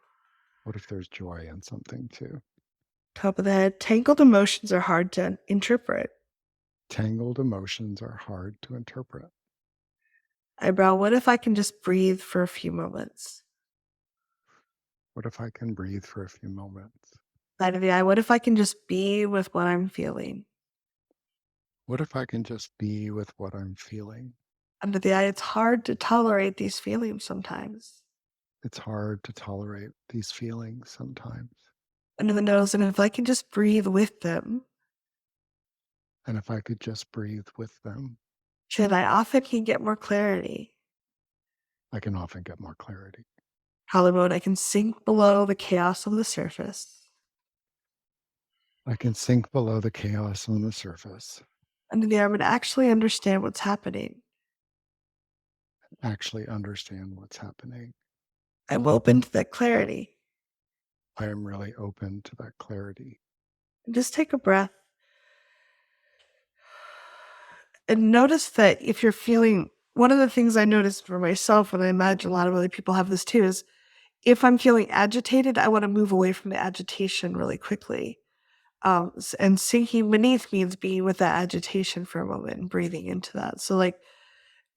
What if there's joy in something too? Top of the head, tangled emotions are hard to interpret. Tangled emotions are hard to interpret. Eyebrow, what if I can just breathe for a few moments? What if I can breathe for a few moments? Side of the eye, what if I can just be with what I'm feeling? What if I can just be with what I'm feeling? Under the eye, it's hard to tolerate these feelings sometimes. It's hard to tolerate these feelings sometimes. Under the nose, and if I can just breathe with them, And if I could just breathe with them, should I often can get more clarity. I can often get more clarity. Collarbone, I can sink below the chaos of the surface. I can sink below the chaos on the surface, Under the arm and actually understand what's happening. actually understand what's happening. I'm open to that clarity. I am really open to that clarity. And just take a breath and notice that if you're feeling one of the things I noticed for myself, and I imagine a lot of other people have this too, is if I'm feeling agitated, I want to move away from the agitation really quickly. And sinking beneath means being with that agitation for a moment and breathing into that. So, like,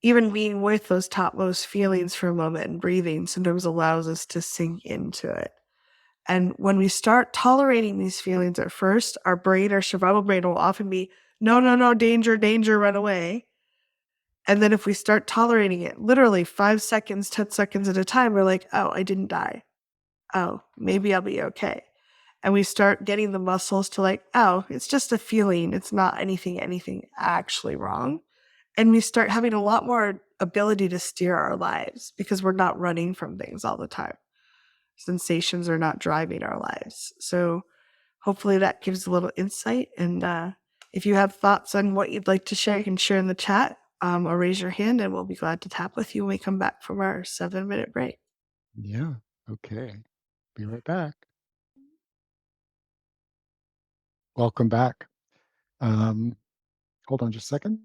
even being with those topmost feelings for a moment and breathing sometimes allows us to sink into it. And when we start tolerating these feelings at first, our brain, our survival brain, will often be, no, no, no, danger, danger, run away. And then if we start tolerating it, literally 5 seconds, 10 seconds at a time, we're like, oh, I didn't die. Oh, maybe I'll be okay. And we start getting the muscles to like, oh, it's just a feeling. It's not anything actually wrong. And we start having a lot more ability to steer our lives because we're not running from things all the time. Sensations are not driving our lives. So hopefully that gives a little insight. And if you have thoughts on what you'd like to share, you can share in the chat or raise your hand, and we'll be glad to tap with you when we come back from our 7-minute break. Yeah. Okay. Be right back. Welcome back. Um, hold on just a second.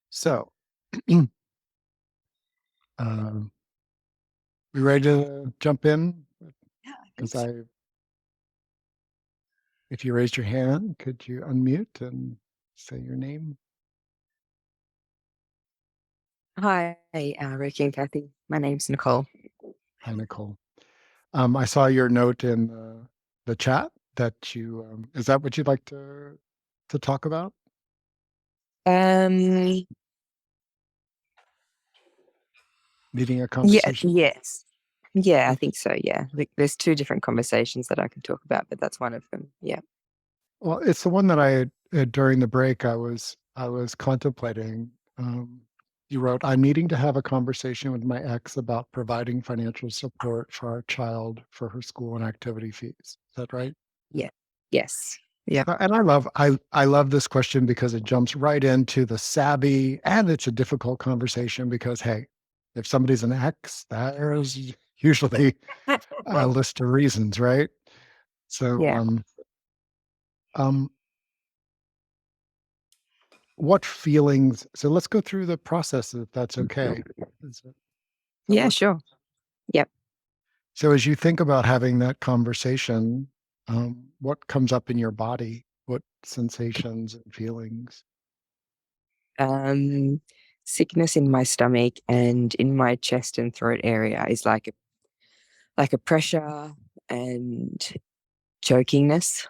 So, um, we ready to jump in? Yeah, I think Because so. if you raised your hand, could you unmute and say your name? Hi, Ricky and Kathy. My name's Nicole. Hi, Nicole. I saw your note in the chat that you, is that what you'd like to talk about? Um, Leading a yeah, conversation? yes. Yeah, I think so. Yeah. There's two different conversations that I can talk about, but that's one of them. Yeah. Well, it's the one that during the break, I was contemplating. You wrote, I'm needing to have a conversation with my ex about providing financial support for our child for her school and activity fees. Is that right? Yeah. Yes. Yep. And I love this question because it jumps right into the savvy, and it's a difficult conversation because, hey, if somebody's an ex, there's usually a list of reasons, right? So, Yeah. um, what feelings? So let's go through the process if that's okay. Does that Yeah, work? sure. Yep. So as you think about having that conversation, what comes up in your body? What sensations and feelings? Um, Sickness in my stomach and in my chest and throat area is like a pressure and chokingness.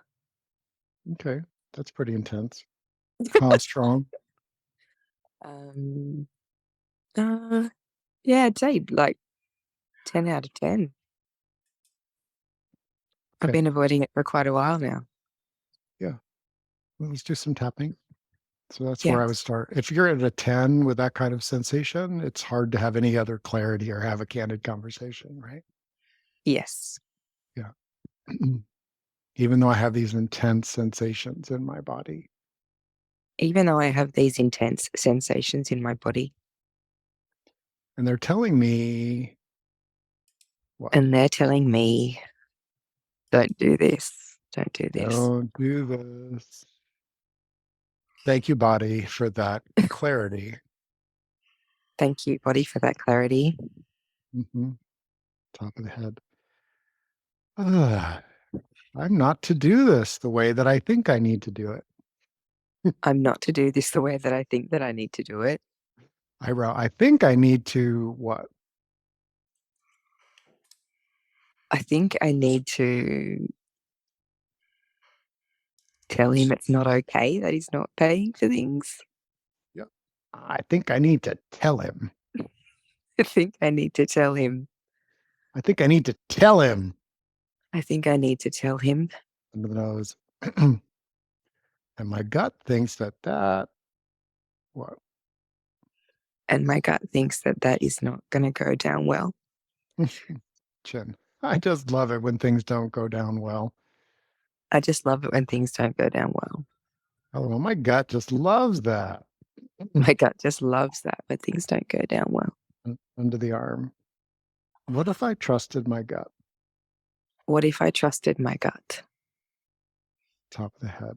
Okay, that's pretty intense. How strong? Um, uh, yeah, I'd say like 10 out of 10. I've Okay, been avoiding it for quite a while now. yeah. Well, let's do some tapping. So that's Yeah. where I would start. If you're at a 10 with that kind of sensation, it's hard to have any other clarity or have a candid conversation, right? Yes. Yeah. Even though I have these intense sensations in my body. Even though I have these intense sensations in my body, And they're telling me what? and they're telling me, don't do this, don't do this. Don't do this. Thank you, body, for that clarity. Thank you, body, for that clarity. Hmm. Top of the head. Ah, I'm not to do this the way that I think I need to do it. I'm not to do this the way that I think that I need to do it. Eyebrow. I think I need to what? I think I need to tell him it's not okay that he's not paying for things. Yeah. I think I need to tell him. I think I need to tell him. I think I need to tell him. I think I need to tell him. Under the nose. And my gut thinks that what? And my gut thinks that that is not going to go down well. Chin. I just love it when things don't go down well. I just love it when things don't go down well. Oh, my gut just loves that. My gut just loves that when things don't go down well. Under the arm. What if I trusted my gut? What if I trusted my gut? Top of the head.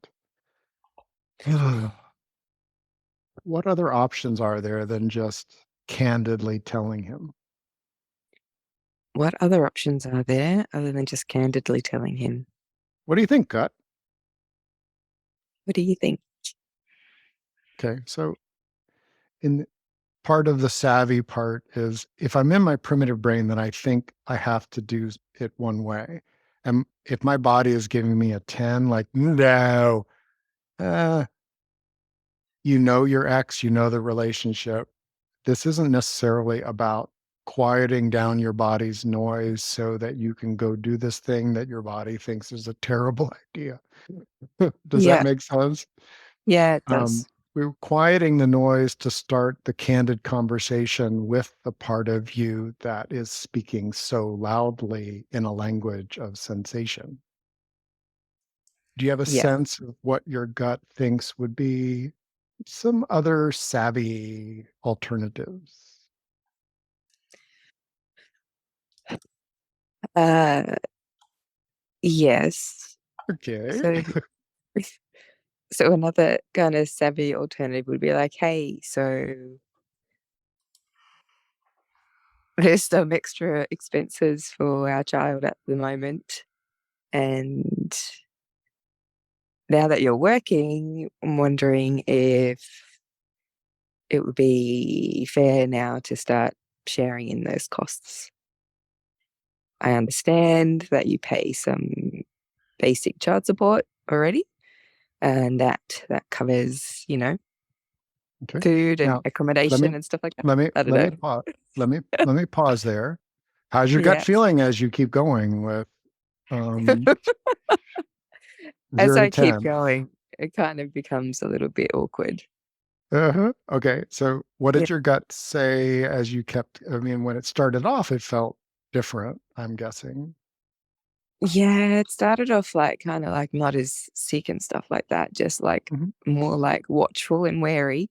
What other options are there than just candidly telling him? What other options are there other than just candidly telling him? What do you think, gut? What do you think? Okay. So in part of the savvy part is if I'm in my primitive brain, then I think I have to do it one way. And if my body is giving me a 10, like, no, uh, you know your ex, you know the relationship. This isn't necessarily about quieting down your body's noise so that you can go do this thing that your body thinks is a terrible idea. Does that Yeah, make sense? yeah, it Um, does. we're quieting the noise to start the candid conversation with the part of you that is speaking so loudly in a language of sensation. Do you have a Yeah. sense of what your gut thinks would be some other savvy alternatives? Uh, yes. Okay. So, so another kind of savvy alternative would be like, hey, so there's some extra expenses for our child at the moment. And now that you're working, I'm wondering if it would be fair now to start sharing in those costs. I understand that you pay some basic child support already, and that covers, Okay. food and Now, let accommodation me and stuff like that. let me I don't let me know. pause. Let me pause there. How's your gut Yeah. feeling as you keep going with um, As 0 to I keep 10? going, it kind of becomes a little bit awkward. Uh-huh. Okay. So what Yeah. did your gut say as you kept, I mean, when it started off, it felt different, I'm guessing. Yeah, it started off like kind of like not as sick and stuff like that, just like Mhm. more like watchful and wary.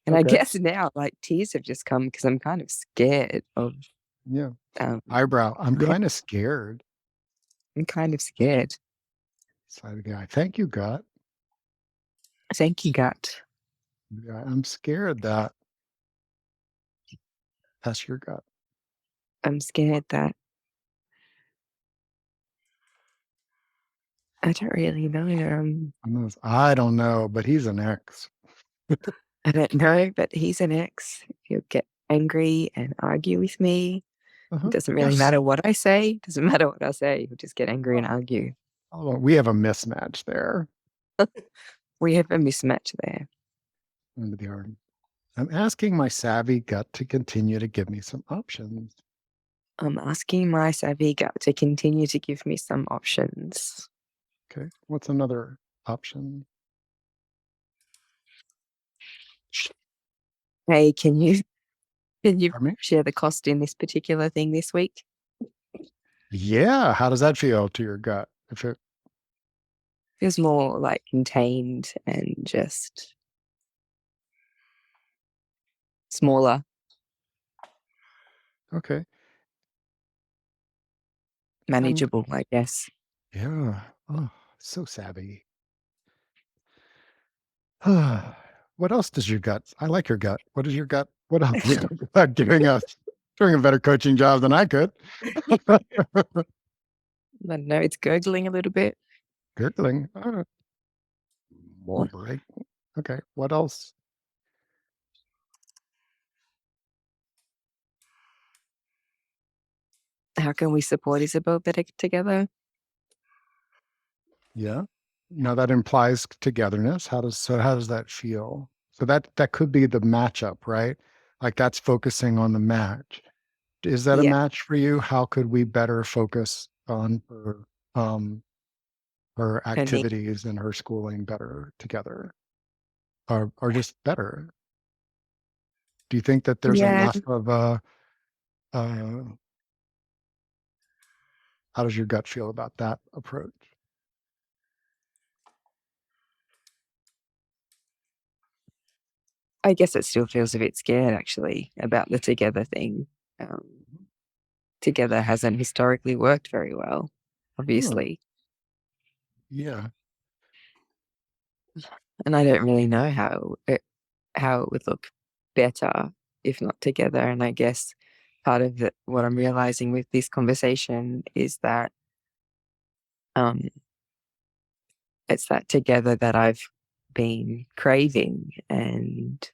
And I Okay. guess now like tears have just come because I'm kind of scared of Yeah. um Eyebrow. I'm yeah, kind of scared. I'm kind of scared. Side of the guy. Thank you, gut. Thank you, gut. Yeah, I'm scared that that's your gut. I'm scared that I don't really know. I don't know, but he's an ex. I don't know, but he's an ex. He'll get angry and argue with me. It Uh-huh. doesn't really Yes. matter what I say. Doesn't matter what I say. He'll just get angry and Oh, argue. oh, we have a mismatch there. We have a mismatch there. Into the art. I'm asking my savvy gut to continue to give me some options. I'm asking my savvy gut to continue to give me some options. Okay. What's another option? Hey, can you Pardon me? share the cost in this particular thing this week? Yeah. How does that feel to your gut? If it Feels more like contained and just smaller, okay. And manageable, I guess. yeah. Oh, so savvy. What else does your gut? I like your gut. What is your gut? What else is your gut giving us? Doing a better coaching job than I could. I don't know, it's gurgling a little bit. Gurgling. More break. Okay. What else? How can we support Isabel better together? Yeah. Now that implies togetherness. How does that feel? So that could be the matchup, right? Like that's focusing on the match. Is that a Yeah, match for you? How could we better focus on um her her need. activities and her schooling better together? Or just better? Do you think that there's Yeah, enough of a uh how does your gut feel about that approach? I guess it still feels a bit scared actually about the together thing. Um, Together hasn't historically worked very well, Oh, obviously. yeah. And I don't really know how it would look better if not together. And I guess part of what I'm realizing with this conversation is that um, it's that together that I've been craving and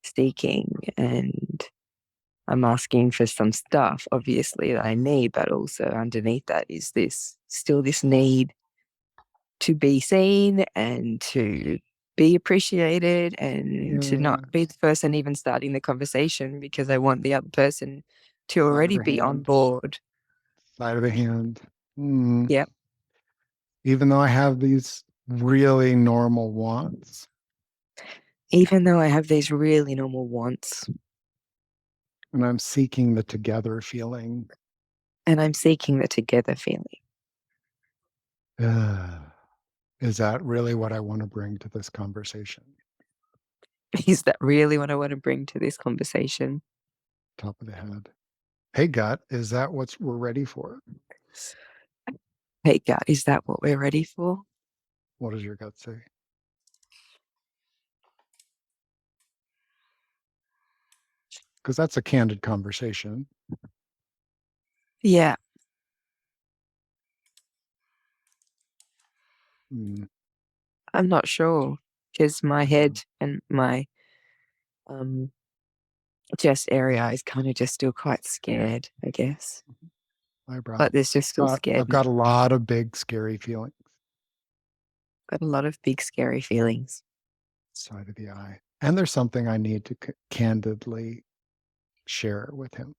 seeking, and I'm asking for some stuff, obviously, that I need, but also underneath that is this need to be seen and to be appreciated and to not Yeah. be the person even starting the conversation, because I want the other person to Side of already the be on hand. board. Side of the hand. Mm. Yep. Even though I have these really normal wants. Even though I have these really normal wants. And I'm seeking the together feeling. And I'm seeking the together feeling. Is that really what I want to bring to this conversation? Is that really what I want to bring to this conversation? Top of the head. Hey, gut, is that what we're ready for? Hey, gut, is that what we're ready for? What does your gut say? Because that's a candid conversation. Yeah. Mm. I'm not sure, because my head and my chest area is kind of just still quite scared, I guess. Eyebrow. Like there's just still I've got a lot of big, scary feelings. Got a lot of big, scary feelings. Side of the eye. And there's something I need to candidly share with him.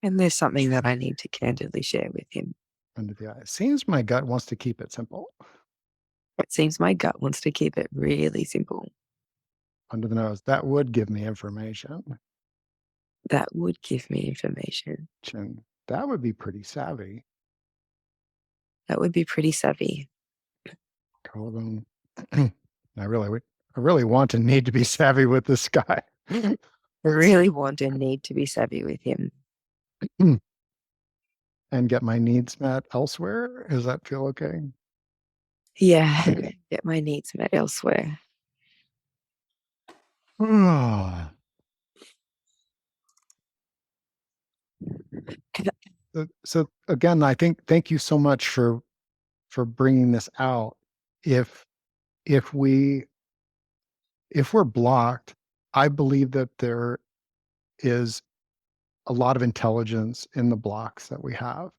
And there's something that I need to candidly share with him. Under the eye. Seems my gut wants to keep it simple. It seems my gut wants to keep it really simple. Under the nose. That would give me information. That would give me information. And that would be pretty savvy. That would be pretty savvy. Collarbone. I really want and need to be savvy with this guy. I really want and need to be savvy with him. And get my needs met elsewhere. Does that feel okay? Yeah, get my needs met elsewhere. So again, I think thank you so much for bringing this out. If we're blocked, I believe that there is a lot of intelligence in the blocks that we have.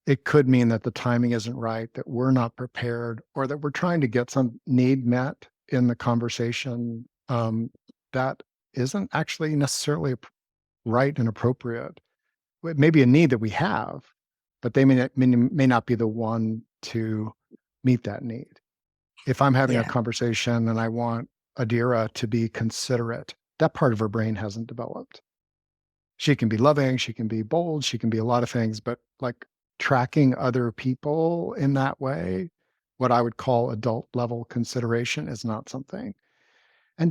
It could mean that the timing isn't right, that we're not prepared, or that we're trying to get some need met in the conversation that isn't actually necessarily right and appropriate. It may be a need that we have, but they may not be the one to meet that need. If I'm having a conversation and I want Adira to be considerate, that part of her brain hasn't developed. She can be loving, she can be bold, she can be a lot of things, but like tracking other people in that way, what I would call adult level consideration, is not something. And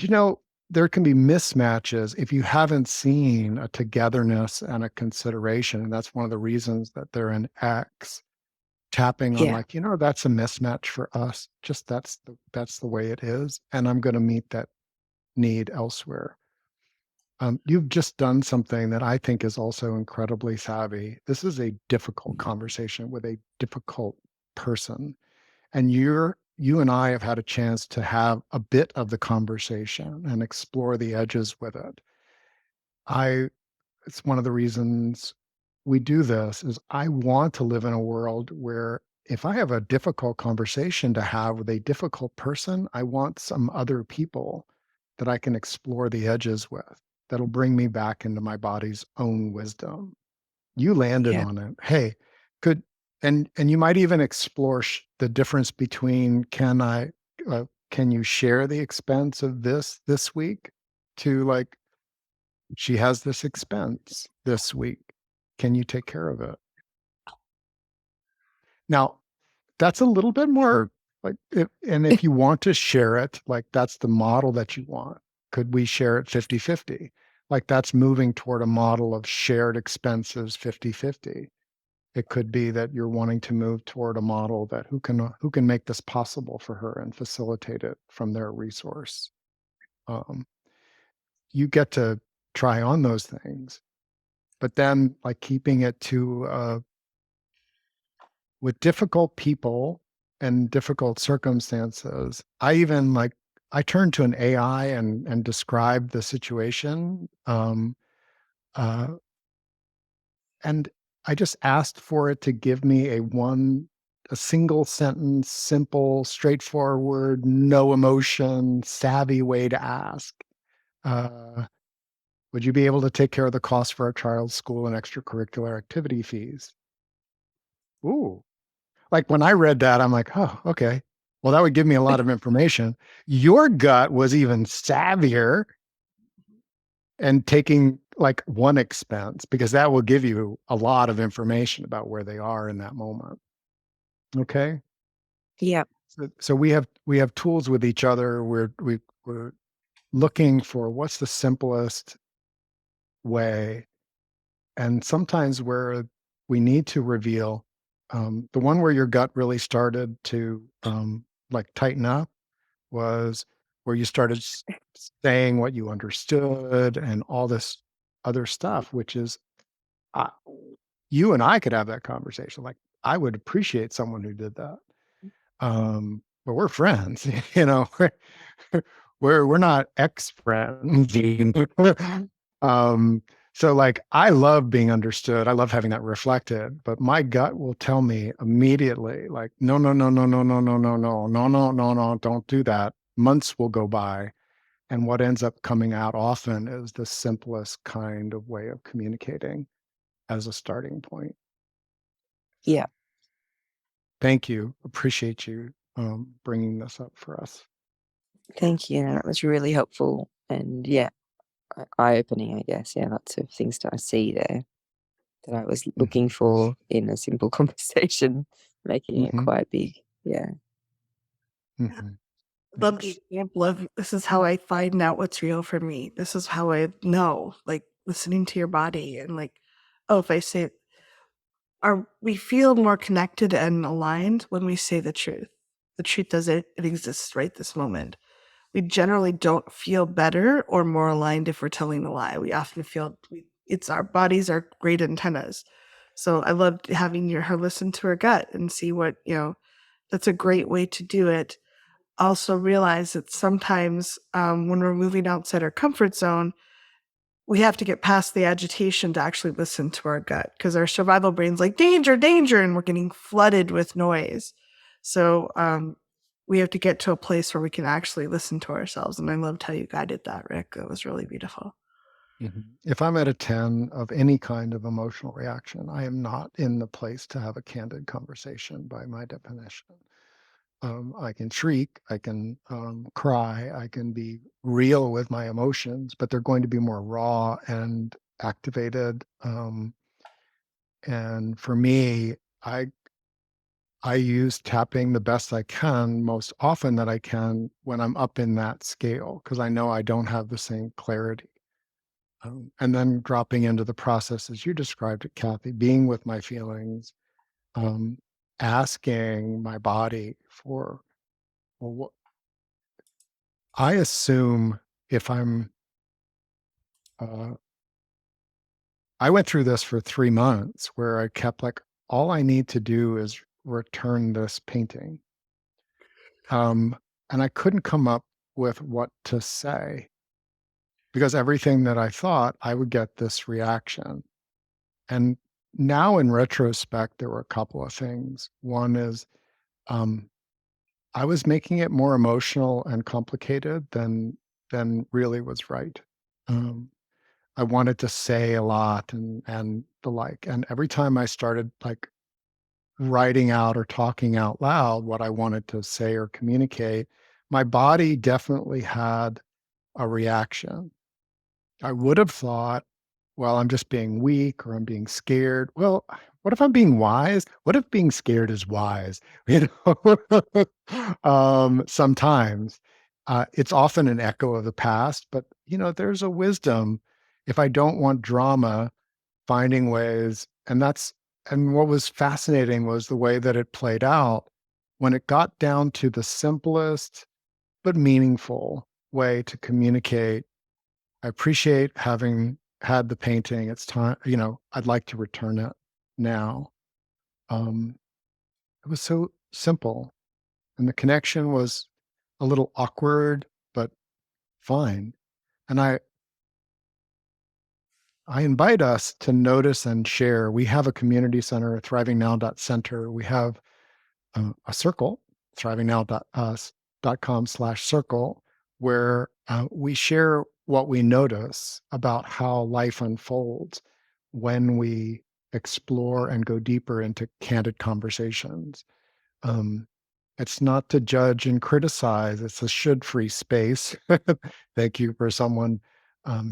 there can be mismatches if you haven't seen a togetherness and a consideration. And that's one of the reasons that they're an X, tapping on like, that's a mismatch for us. Just that's the way it is. And I'm going to meet that need elsewhere. You've just done something that I think is also incredibly savvy. This is a difficult conversation with a difficult person. And you and I have had a chance to have a bit of the conversation and explore the edges with it. It's one of the reasons we do this is I want to live in a world where if I have a difficult conversation to have with a difficult person, I want some other people that I can explore the edges with that'll bring me back into my body's own wisdom. You landed on it. Hey, could and you might even explore the difference between can you share the expense of this week to like she has this expense this week. Can you take care of it? Now, that's a little bit more like if you want to share it, like that's the model that you want. Could we share it 50-50? Like that's moving toward a model of shared expenses 50-50. It could be that you're wanting to move toward a model that who can make this possible for her and facilitate it from their resource. You get to try on those things, but then like keeping it to with difficult people, and difficult circumstances, I even I turned to an AI and described the situation. Uh, and I just asked for it to give me a single sentence, simple, straightforward, no emotion, savvy way to ask. Uh, would you be able to take care of the cost for our child's school and extracurricular activity fees? Ooh. Like when I read that, I'm like, oh, okay. Well, that would give me a lot of information. Your gut was even savvier and taking like one expense because that will give you a lot of information about where they are in that moment. Okay. Yeah. So we have tools with each other. We're looking for what's the simplest way. And sometimes where we need to reveal the one where your gut really started to like tighten up was where you started saying what you understood and all this other stuff, which is uh, you and I could have that conversation. Like I would appreciate someone who did that. But we're friends, you know. We're not ex-friends. um, so like I love being understood. I love having that reflected, but my gut will tell me immediately, like, no, no, no, no, no, no, no, no, no, no, no, no, no, don't do that. Months will go by. And what ends up coming out often is the simplest kind of way of communicating as a starting point. Yeah. Thank you. Appreciate you bringing this up for us. Thank you. That was really helpful. And yeah, eye opening, I guess. Yeah, lots of things that I see there that I was looking Mhm. for in a simple conversation, making it Mhm. quite big. Yeah. Mhm. Love the Thanks. example of this is how I find out what's real for me. This is how I know, like listening to your body and like, oh, if I say are we feel more connected and aligned when we say the truth. The truth does it exists right this moment. We generally don't feel better or more aligned if we're telling a lie. We often feel it's our bodies are great antennas. So I loved having her listen to her gut and see what, that's a great way to do it. Also realize that sometimes when we're moving outside our comfort zone, we have to get past the agitation to actually listen to our gut because our survival brain's like danger, danger, and we're getting flooded with noise. So we have to get to a place where we can actually listen to ourselves. And I loved how you guided that, Rick. That was really beautiful. Mhm. If I'm at a 10 of any kind of emotional reaction, I am not in the place to have a candid conversation by my definition. I can shriek, I can cry, I can be real with my emotions, but they're going to be more raw and activated. And for me, I I use tapping the best I can, most often that I can when I'm up in that scale, because I know I don't have the same clarity. And then dropping into the process as you described it, Kathy, being with my feelings, um, asking my body for, well, what, I assume if uh, I went through this for 3 months where I kept like, all I need to do is return this painting. Um, and I couldn't come up with what to say because everything that I thought, I would get this reaction. And now in retrospect, there were a couple of things. One is um, I was making it more emotional and complicated than really was right. Um, I wanted to say a lot and the like. And every time I started like writing out or talking out loud what I wanted to say or communicate, my body definitely had a reaction. I would have thought, well, I'm just being weak or I'm being scared. Well, what if I'm being wise? What if being scared is wise? You know, sometimes it's often an echo of the past, but there's a wisdom. If I don't want drama, finding ways, and what was fascinating was the way that it played out when it got down to the simplest but meaningful way to communicate. I appreciate having had the painting. It's time, I'd like to return it now. Um, it was so simple. and the connection was a little awkward, but fine. And I invite us to notice and share. We have a community center, thrivingnow.center. We have a circle, thrivingnow.us.com/circle, where we share what we notice about how life unfolds when we explore and go deeper into candid conversations. Um, it's not to judge and criticize, it's a should-free space. Thank you for someone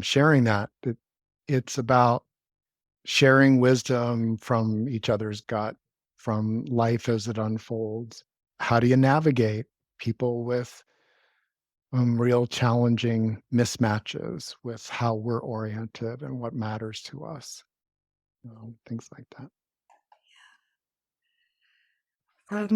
sharing that. It's about sharing wisdom from each other's gut, from life as it unfolds. How do you navigate people with real challenging mismatches with how we're oriented and what matters to us? Things like that.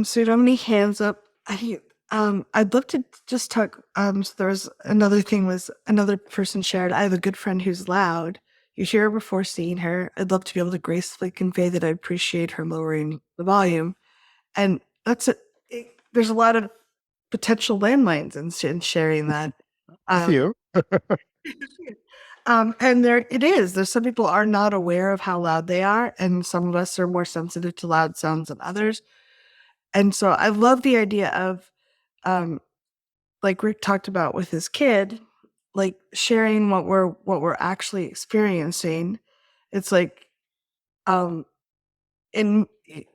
So you don't have any hands up. I'd love to just talk. So there was another thing was another person shared. I have a good friend who's loud. You hear her before seeing her. I'd love to be able to gracefully convey that I appreciate her lowering the volume. And that's it. There's a lot of potential landmines in sharing that. A Um, few. and there it is. There's some people are not aware of how loud they are, and some of us are more sensitive to loud sounds than others. And so I love the idea of, um, like Rick talked about with his kid, like sharing what we're actually experiencing. It's like, um, and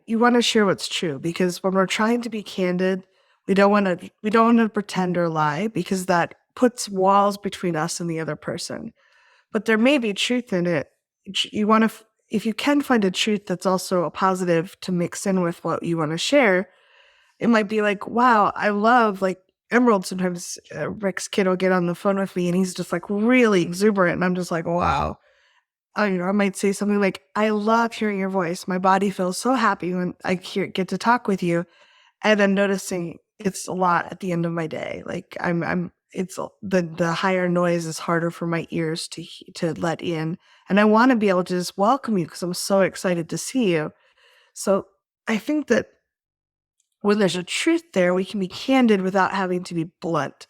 you want to share what's true, because when we're trying to be candid, we don't want to pretend or lie, because that puts walls between us and the other person. But there may be truth in it. You want to, if you can find a truth that's also a positive to mix in with what you want to share, it might be like, wow, I love like Emerald. Sometimes Rick's kid will get on the phone with me and he's just like really exuberant. And I'm just like, wow. I might say something like, I love hearing your voice. My body feels so happy when get to talk with you. And I'm noticing it's a lot at the end of my day. Like the higher noise is harder for my ears to let in. And I want to be able to just welcome you because I'm so excited to see you. So I think that when there's a truth there, we can be candid without having to be blunt.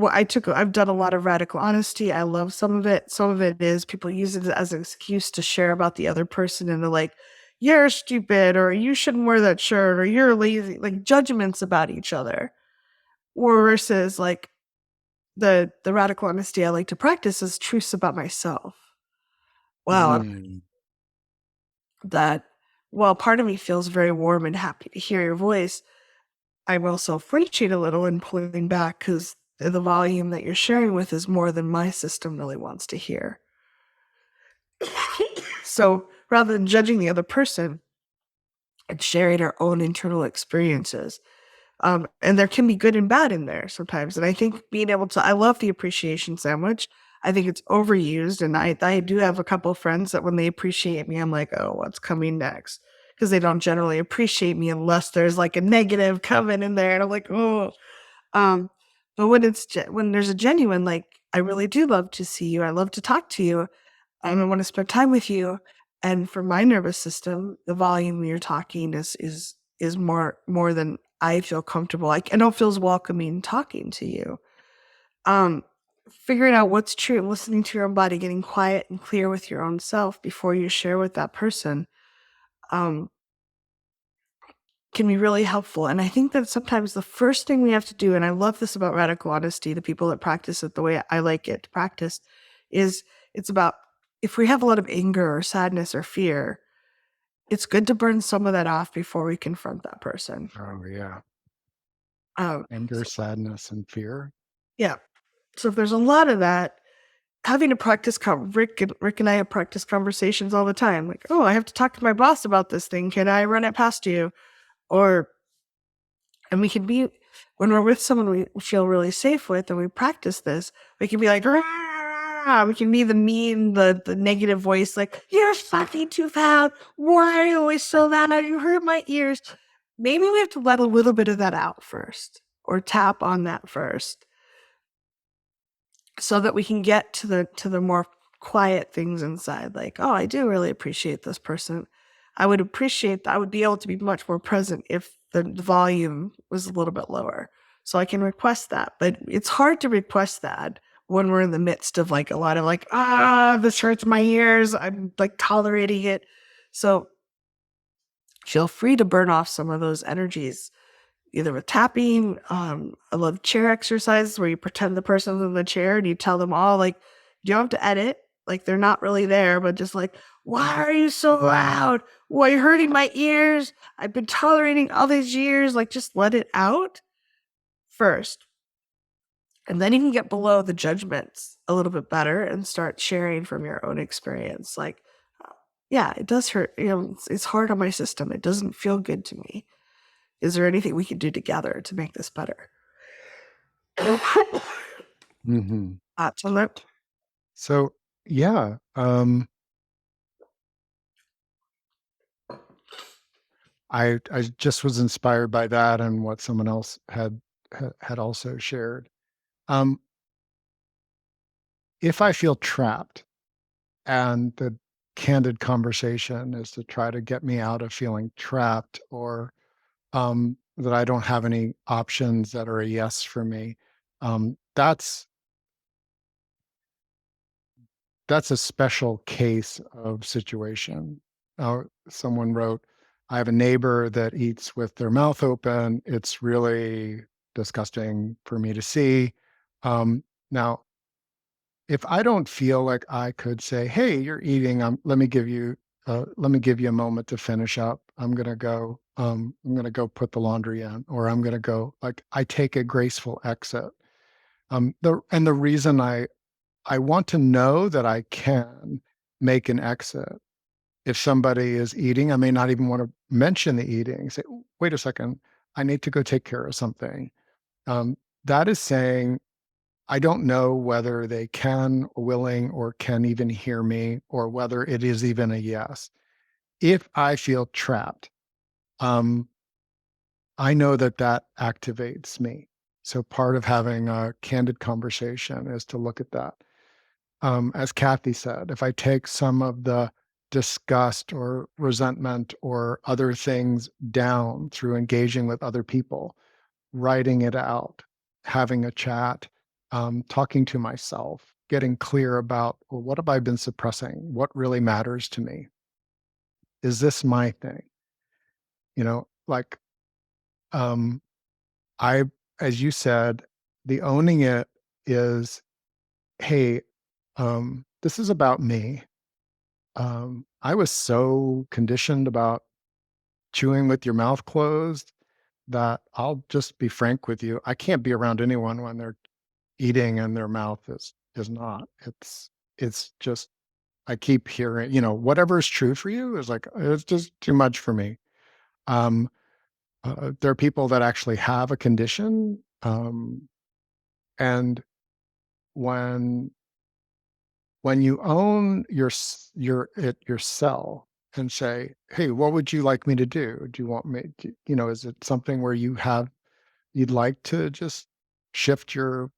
I've done a lot of radical honesty. I love some of it. Some of it is people use it as an excuse to share about the other person, and they're like, you're stupid, or you shouldn't wear that shirt, or you're lazy, like judgments about each other. Or versus like the radical honesty I like to practice is truths about myself. Wow, Mm. that while part of me feels very warm and happy to hear your voice, I'm also flinching a little and pulling back because the volume that you're sharing with is more than my system really wants to hear. So rather than judging the other person and sharing our own internal experiences, and there can be good and bad in there sometimes. And I think being able to, I love the appreciation sandwich. I think it's overused. And I do have a couple of friends that when they appreciate me, I'm like, oh, what's coming next? Because they don't generally appreciate me unless there's like a negative coming in there. And I'm like, oh. Um, but when there's a genuine, like, I really do love to see you. I love to talk to you. I want to spend time with you. And for my nervous system, the volume you're talking is more than I feel comfortable. I don't feel welcoming talking to you. Um, Figuring out what's true, listening to your own body, getting quiet and clear with your own self before you share with that person, um, can be really helpful. And I think that sometimes the first thing we have to do, and I love this about radical honesty, the people that practice it the way I like it to practice, is it's about if we have a lot of anger or sadness or fear, it's good to burn some of that off before we confront that person. Oh, yeah. Anger, So, sadness, and fear. yeah. So if there's a lot of that, having to practice, Rick and I have practice conversations all the time. Like, oh, I have to talk to my boss about this thing. Can I run it past you? Or And we can be, when we're with someone we feel really safe with and we practice this, we can be like, "Rah!" We can be the mean, the negative voice, like, you're fucking too loud. Why are you always so loud? You hurt my ears. Maybe we have to let a little bit of that out first, or tap on that first, so that we can get to the more quiet things inside. Like, oh, I do really appreciate this person. I would appreciate that. I would be able to be much more present if the volume was a little bit lower. So I can request that. But it's hard to request that when we're in the midst of like a lot of like, this hurts my ears. I'm like tolerating it. So feel free to burn off some of those energies, either with tapping. I love chair exercises where you pretend the person's in the chair and you tell them all, like, you don't have to edit. Like, they're not really there, but just like, why are you so loud? Why are you hurting my ears? I've been tolerating all these years. Like, just let it out first. And then you can get below the judgments a little bit better and start sharing from your own experience. Like, yeah, it does hurt. It's hard on my system. It doesn't feel good to me. Is there anything we can do together to make this better? Mm-hmm. Absolute. So, yeah, I just was inspired by that and what someone else had also shared. Um, if I feel trapped, and the candid conversation is to try to get me out of feeling trapped, or that I don't have any options that are a yes for me. That's a special case of situation. Someone wrote, "I have a neighbor that eats with their mouth open. It's really disgusting for me to see." Now, if I don't feel like I could say, "Hey, you're eating. Let me give you a moment to finish up. I'm gonna go. I'm gonna go put the laundry in, or I'm gonna go." Like, I take a graceful exit. The reason I want to know that I can make an exit. If somebody is eating, I may not even want to mention the eating. Say, "Ooh, wait a second, I need to go take care of something." That is saying, I don't know whether they can, or willing, or can even hear me, or whether it is even a yes. If I feel trapped, um, I know that that activates me. So part of having a candid conversation is to look at that. As Kathy said, if I take some of the disgust or resentment or other things down through engaging with other people, writing it out, having a chat, talking to myself, getting clear about, well, what have I been suppressing? What really matters to me? Is this my thing? Like, um, I, as you said, the owning it is, hey, this is about me. I was so conditioned about chewing with your mouth closed that I'll just be frank with you. I can't be around anyone when they're eating and their mouth is not. It's just I keep hearing, whatever is true for you is like it's just too much for me. Um, there are people that actually have a condition, and when when you own your cell and say, "Hey, what would you like me to do? Do you want me to, is it something where you'd like to just shift the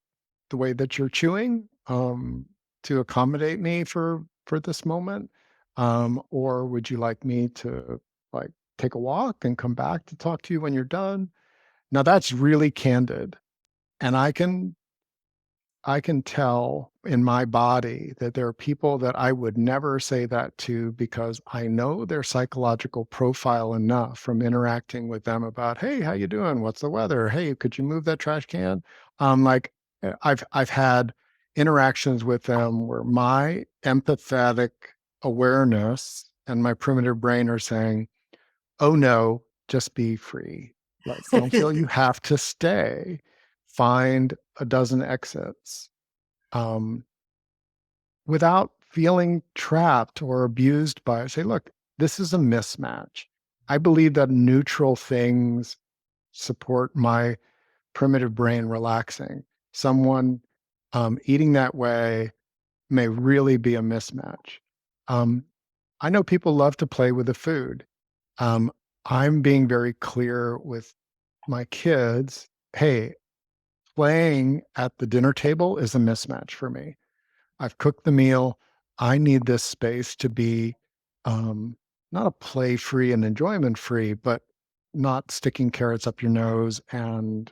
way that you're chewing, to accommodate me for this moment? Or would you like me to, like, take a walk and come back to talk to you when you're done?" Now that's really candid, and I can tell in my body that there are people that I would never say that to because I know their psychological profile enough from interacting with them about, "Hey, how you doing? What's the weather? Hey, could you move that trash can?" Like, I've had interactions with them where my empathetic awareness and my primitive brain are saying, "Oh no, just be free. Like, don't feel you have to stay. Find a dozen exits." um, without feeling trapped or abused by it. Say, "Look, this is a mismatch. I believe that neutral things support my primitive brain relaxing. Someone eating that way may really be a mismatch." Um, I know people love to play with the food. Um, I'm being very clear with my kids. Hey, playing at the dinner table is a mismatch for me. I've cooked the meal. I need this space to be, um, not a play free and enjoyment free, but not sticking carrots up your nose and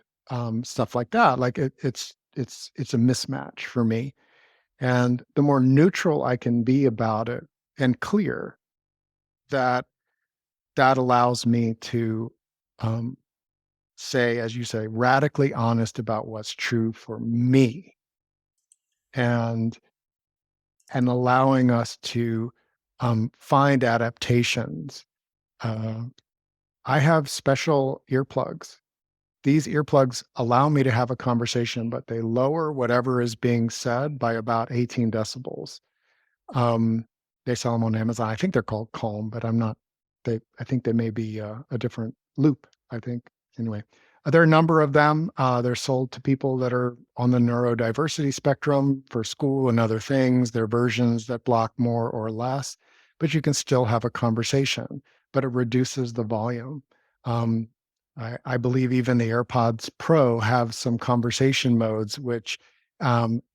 stuff like that. Like it's a mismatch for me. And the more neutral I can be about it and clear, that that allows me to um, say, as you say, radically honest about what's true for me, and allowing us to find adaptations. Uh, I have special earplugs. These earplugs allow me to have a conversation, but they lower whatever is being said by about 18 decibels. Um, they sell them on Amazon. I think they're called Calm, but I'm not. I think they may be a different loop. I think anyway. There are a number of them. They're sold to people that are on the neurodiversity spectrum for school and other things. They're versions that block more or less, but you can still have a conversation. But it reduces the volume. Um, I believe even the AirPods Pro have some conversation modes, which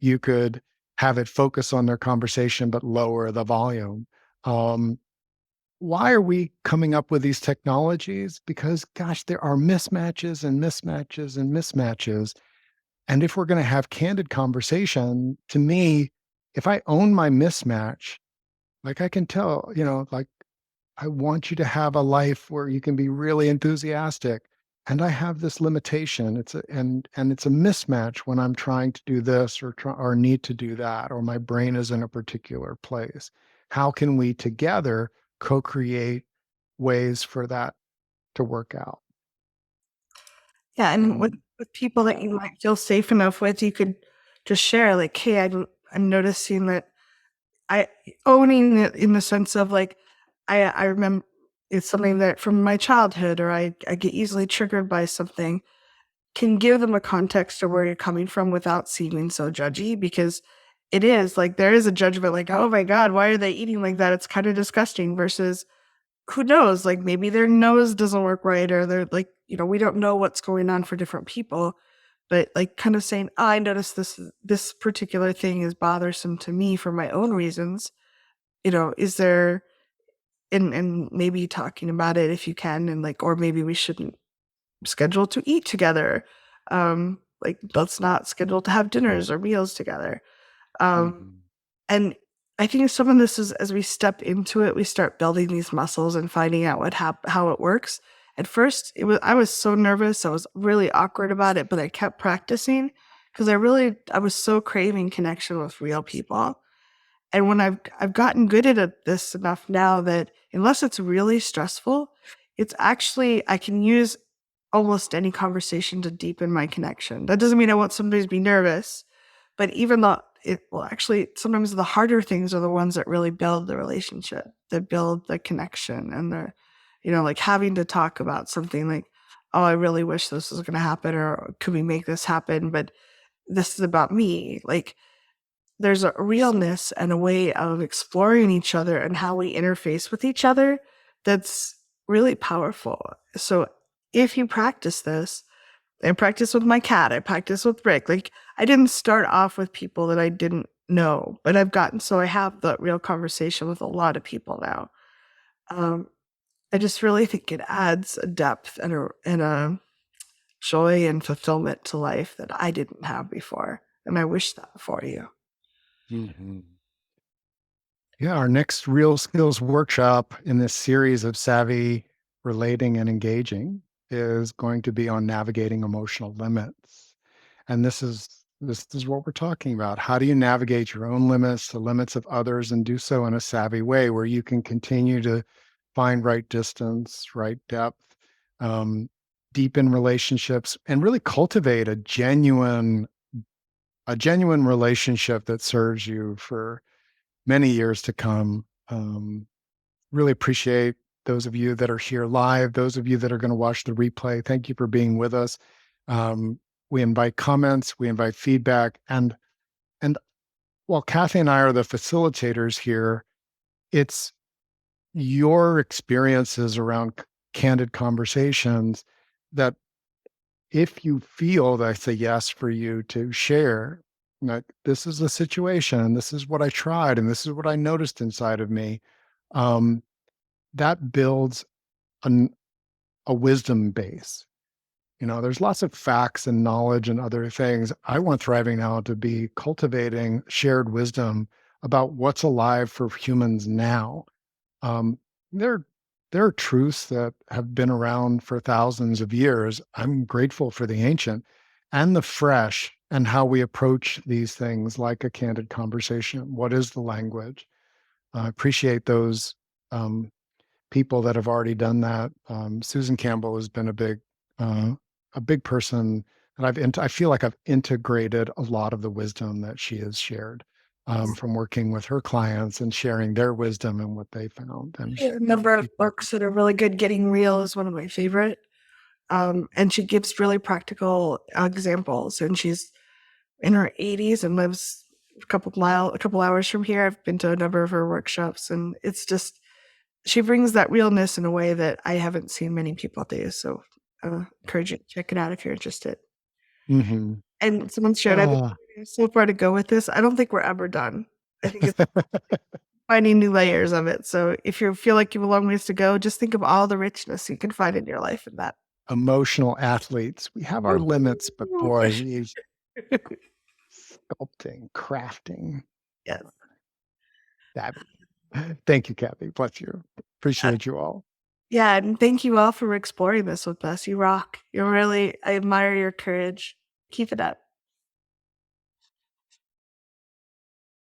you could have it focus on their conversation but lower the volume. Um, why are we coming up with these technologies? Because, gosh, there are mismatches and mismatches and mismatches. And if we're going to have candid conversation, to me, if I own my mismatch, like I can tell, like I want you to have a life where you can be really enthusiastic. And I have this limitation. And it's a mismatch when I'm trying to do this or need to do that, or my brain is in a particular place. How can we together co-create ways for that to work out? Yeah, and with people that you might feel safe enough with, you could just share like, "Hey, I'm noticing that I owning it in the sense of like, I remember it's something that from my childhood, or I get easily triggered by something." Can give them a context of where you're coming from without seeming so judgy, because it is like there is a judgment like, "Oh my God, why are they eating like that? It's kind of disgusting," versus who knows, like maybe their nose doesn't work right, or they're like, we don't know what's going on for different people. But like kind of saying, "Oh, I noticed this particular thing is bothersome to me for my own reasons. Is there," and maybe talking about it if you can, and like, or maybe we shouldn't schedule to eat together. Like let's not schedule to have dinners or meals together. Um, Mhm. and I think some of this is as we step into it, we start building these muscles and finding out how it works. At first, I was so nervous, I was really awkward about it, but I kept practicing because I was so craving connection with real people. And when I've gotten good at this enough now that unless it's really stressful, it's actually I can use almost any conversation to deepen my connection. That doesn't mean I want somebody to be nervous, but even though actually sometimes the harder things are the ones that really build the relationship, that build the connection, and like having to talk about something like, "Oh, I really wish this was going to happen," or "Could we make this happen? But this is about me." Like there's a realness and a way of exploring each other and how we interface with each other that's really powerful. So if you practice this, I practice with my cat, I practice with Rick. Like I didn't start off with people that I didn't know, but I have the real conversation with a lot of people now. Um, I just really think it adds a depth and a joy and fulfillment to life that I didn't have before. And I wish that for you. Mhm. Yeah, our next real skills workshop in this series of savvy relating and engaging is going to be on navigating emotional limits. And this is what we're talking about. How do you navigate your own limits, the limits of others, and do so in a savvy way where you can continue to find right distance, right depth, um, deepen relationships, and really cultivate a genuine relationship that serves you for many years to come. Really appreciate those of you that are here live, those of you that are going to watch the replay. Thank you for being with us. We invite comments, we invite feedback, and while Kathy and I are the facilitators here, it's your experiences around candid conversations that if you feel that it's a yes for you to share, like this is the situation, this is what I tried, and this is what I noticed inside of me. Um, that builds an, a wisdom base. There's lots of facts and knowledge and other things. I want Thriving Now to be cultivating shared wisdom about what's alive for humans now. Um, there, there are truths that have been around for thousands of years. I'm grateful for the ancient and the fresh and how we approach these things like a candid conversation. What is the language? I appreciate those um, people that have already done that. Susan Campbell has been a big person that I feel like I've integrated a lot of the wisdom that she has shared from working with her clients and sharing their wisdom and what they found. And A number of books that are really good. Getting Real is one of my favorite. And she gives really practical examples. And she's in her 80s and lives a couple hours from here. I've been to a number of her workshops, and it's just she brings that realness in a way that I haven't seen many people do. So encourage you to check it out if you're interested. Mhm. And someone shared, I've Ah. been so far to go with this. I don't think we're ever done. I think it's finding new layers of it. So if you feel like you have a long ways to go, just think of all the richness you can find in your life in that. Emotional athletes. We have our limits, but boy, sculpting, crafting. Yes. That. Thank you, Kathy. Bless you. Appreciate you all. Yeah, and thank you all for exploring this with us. You rock. I admire your courage. Keep it up.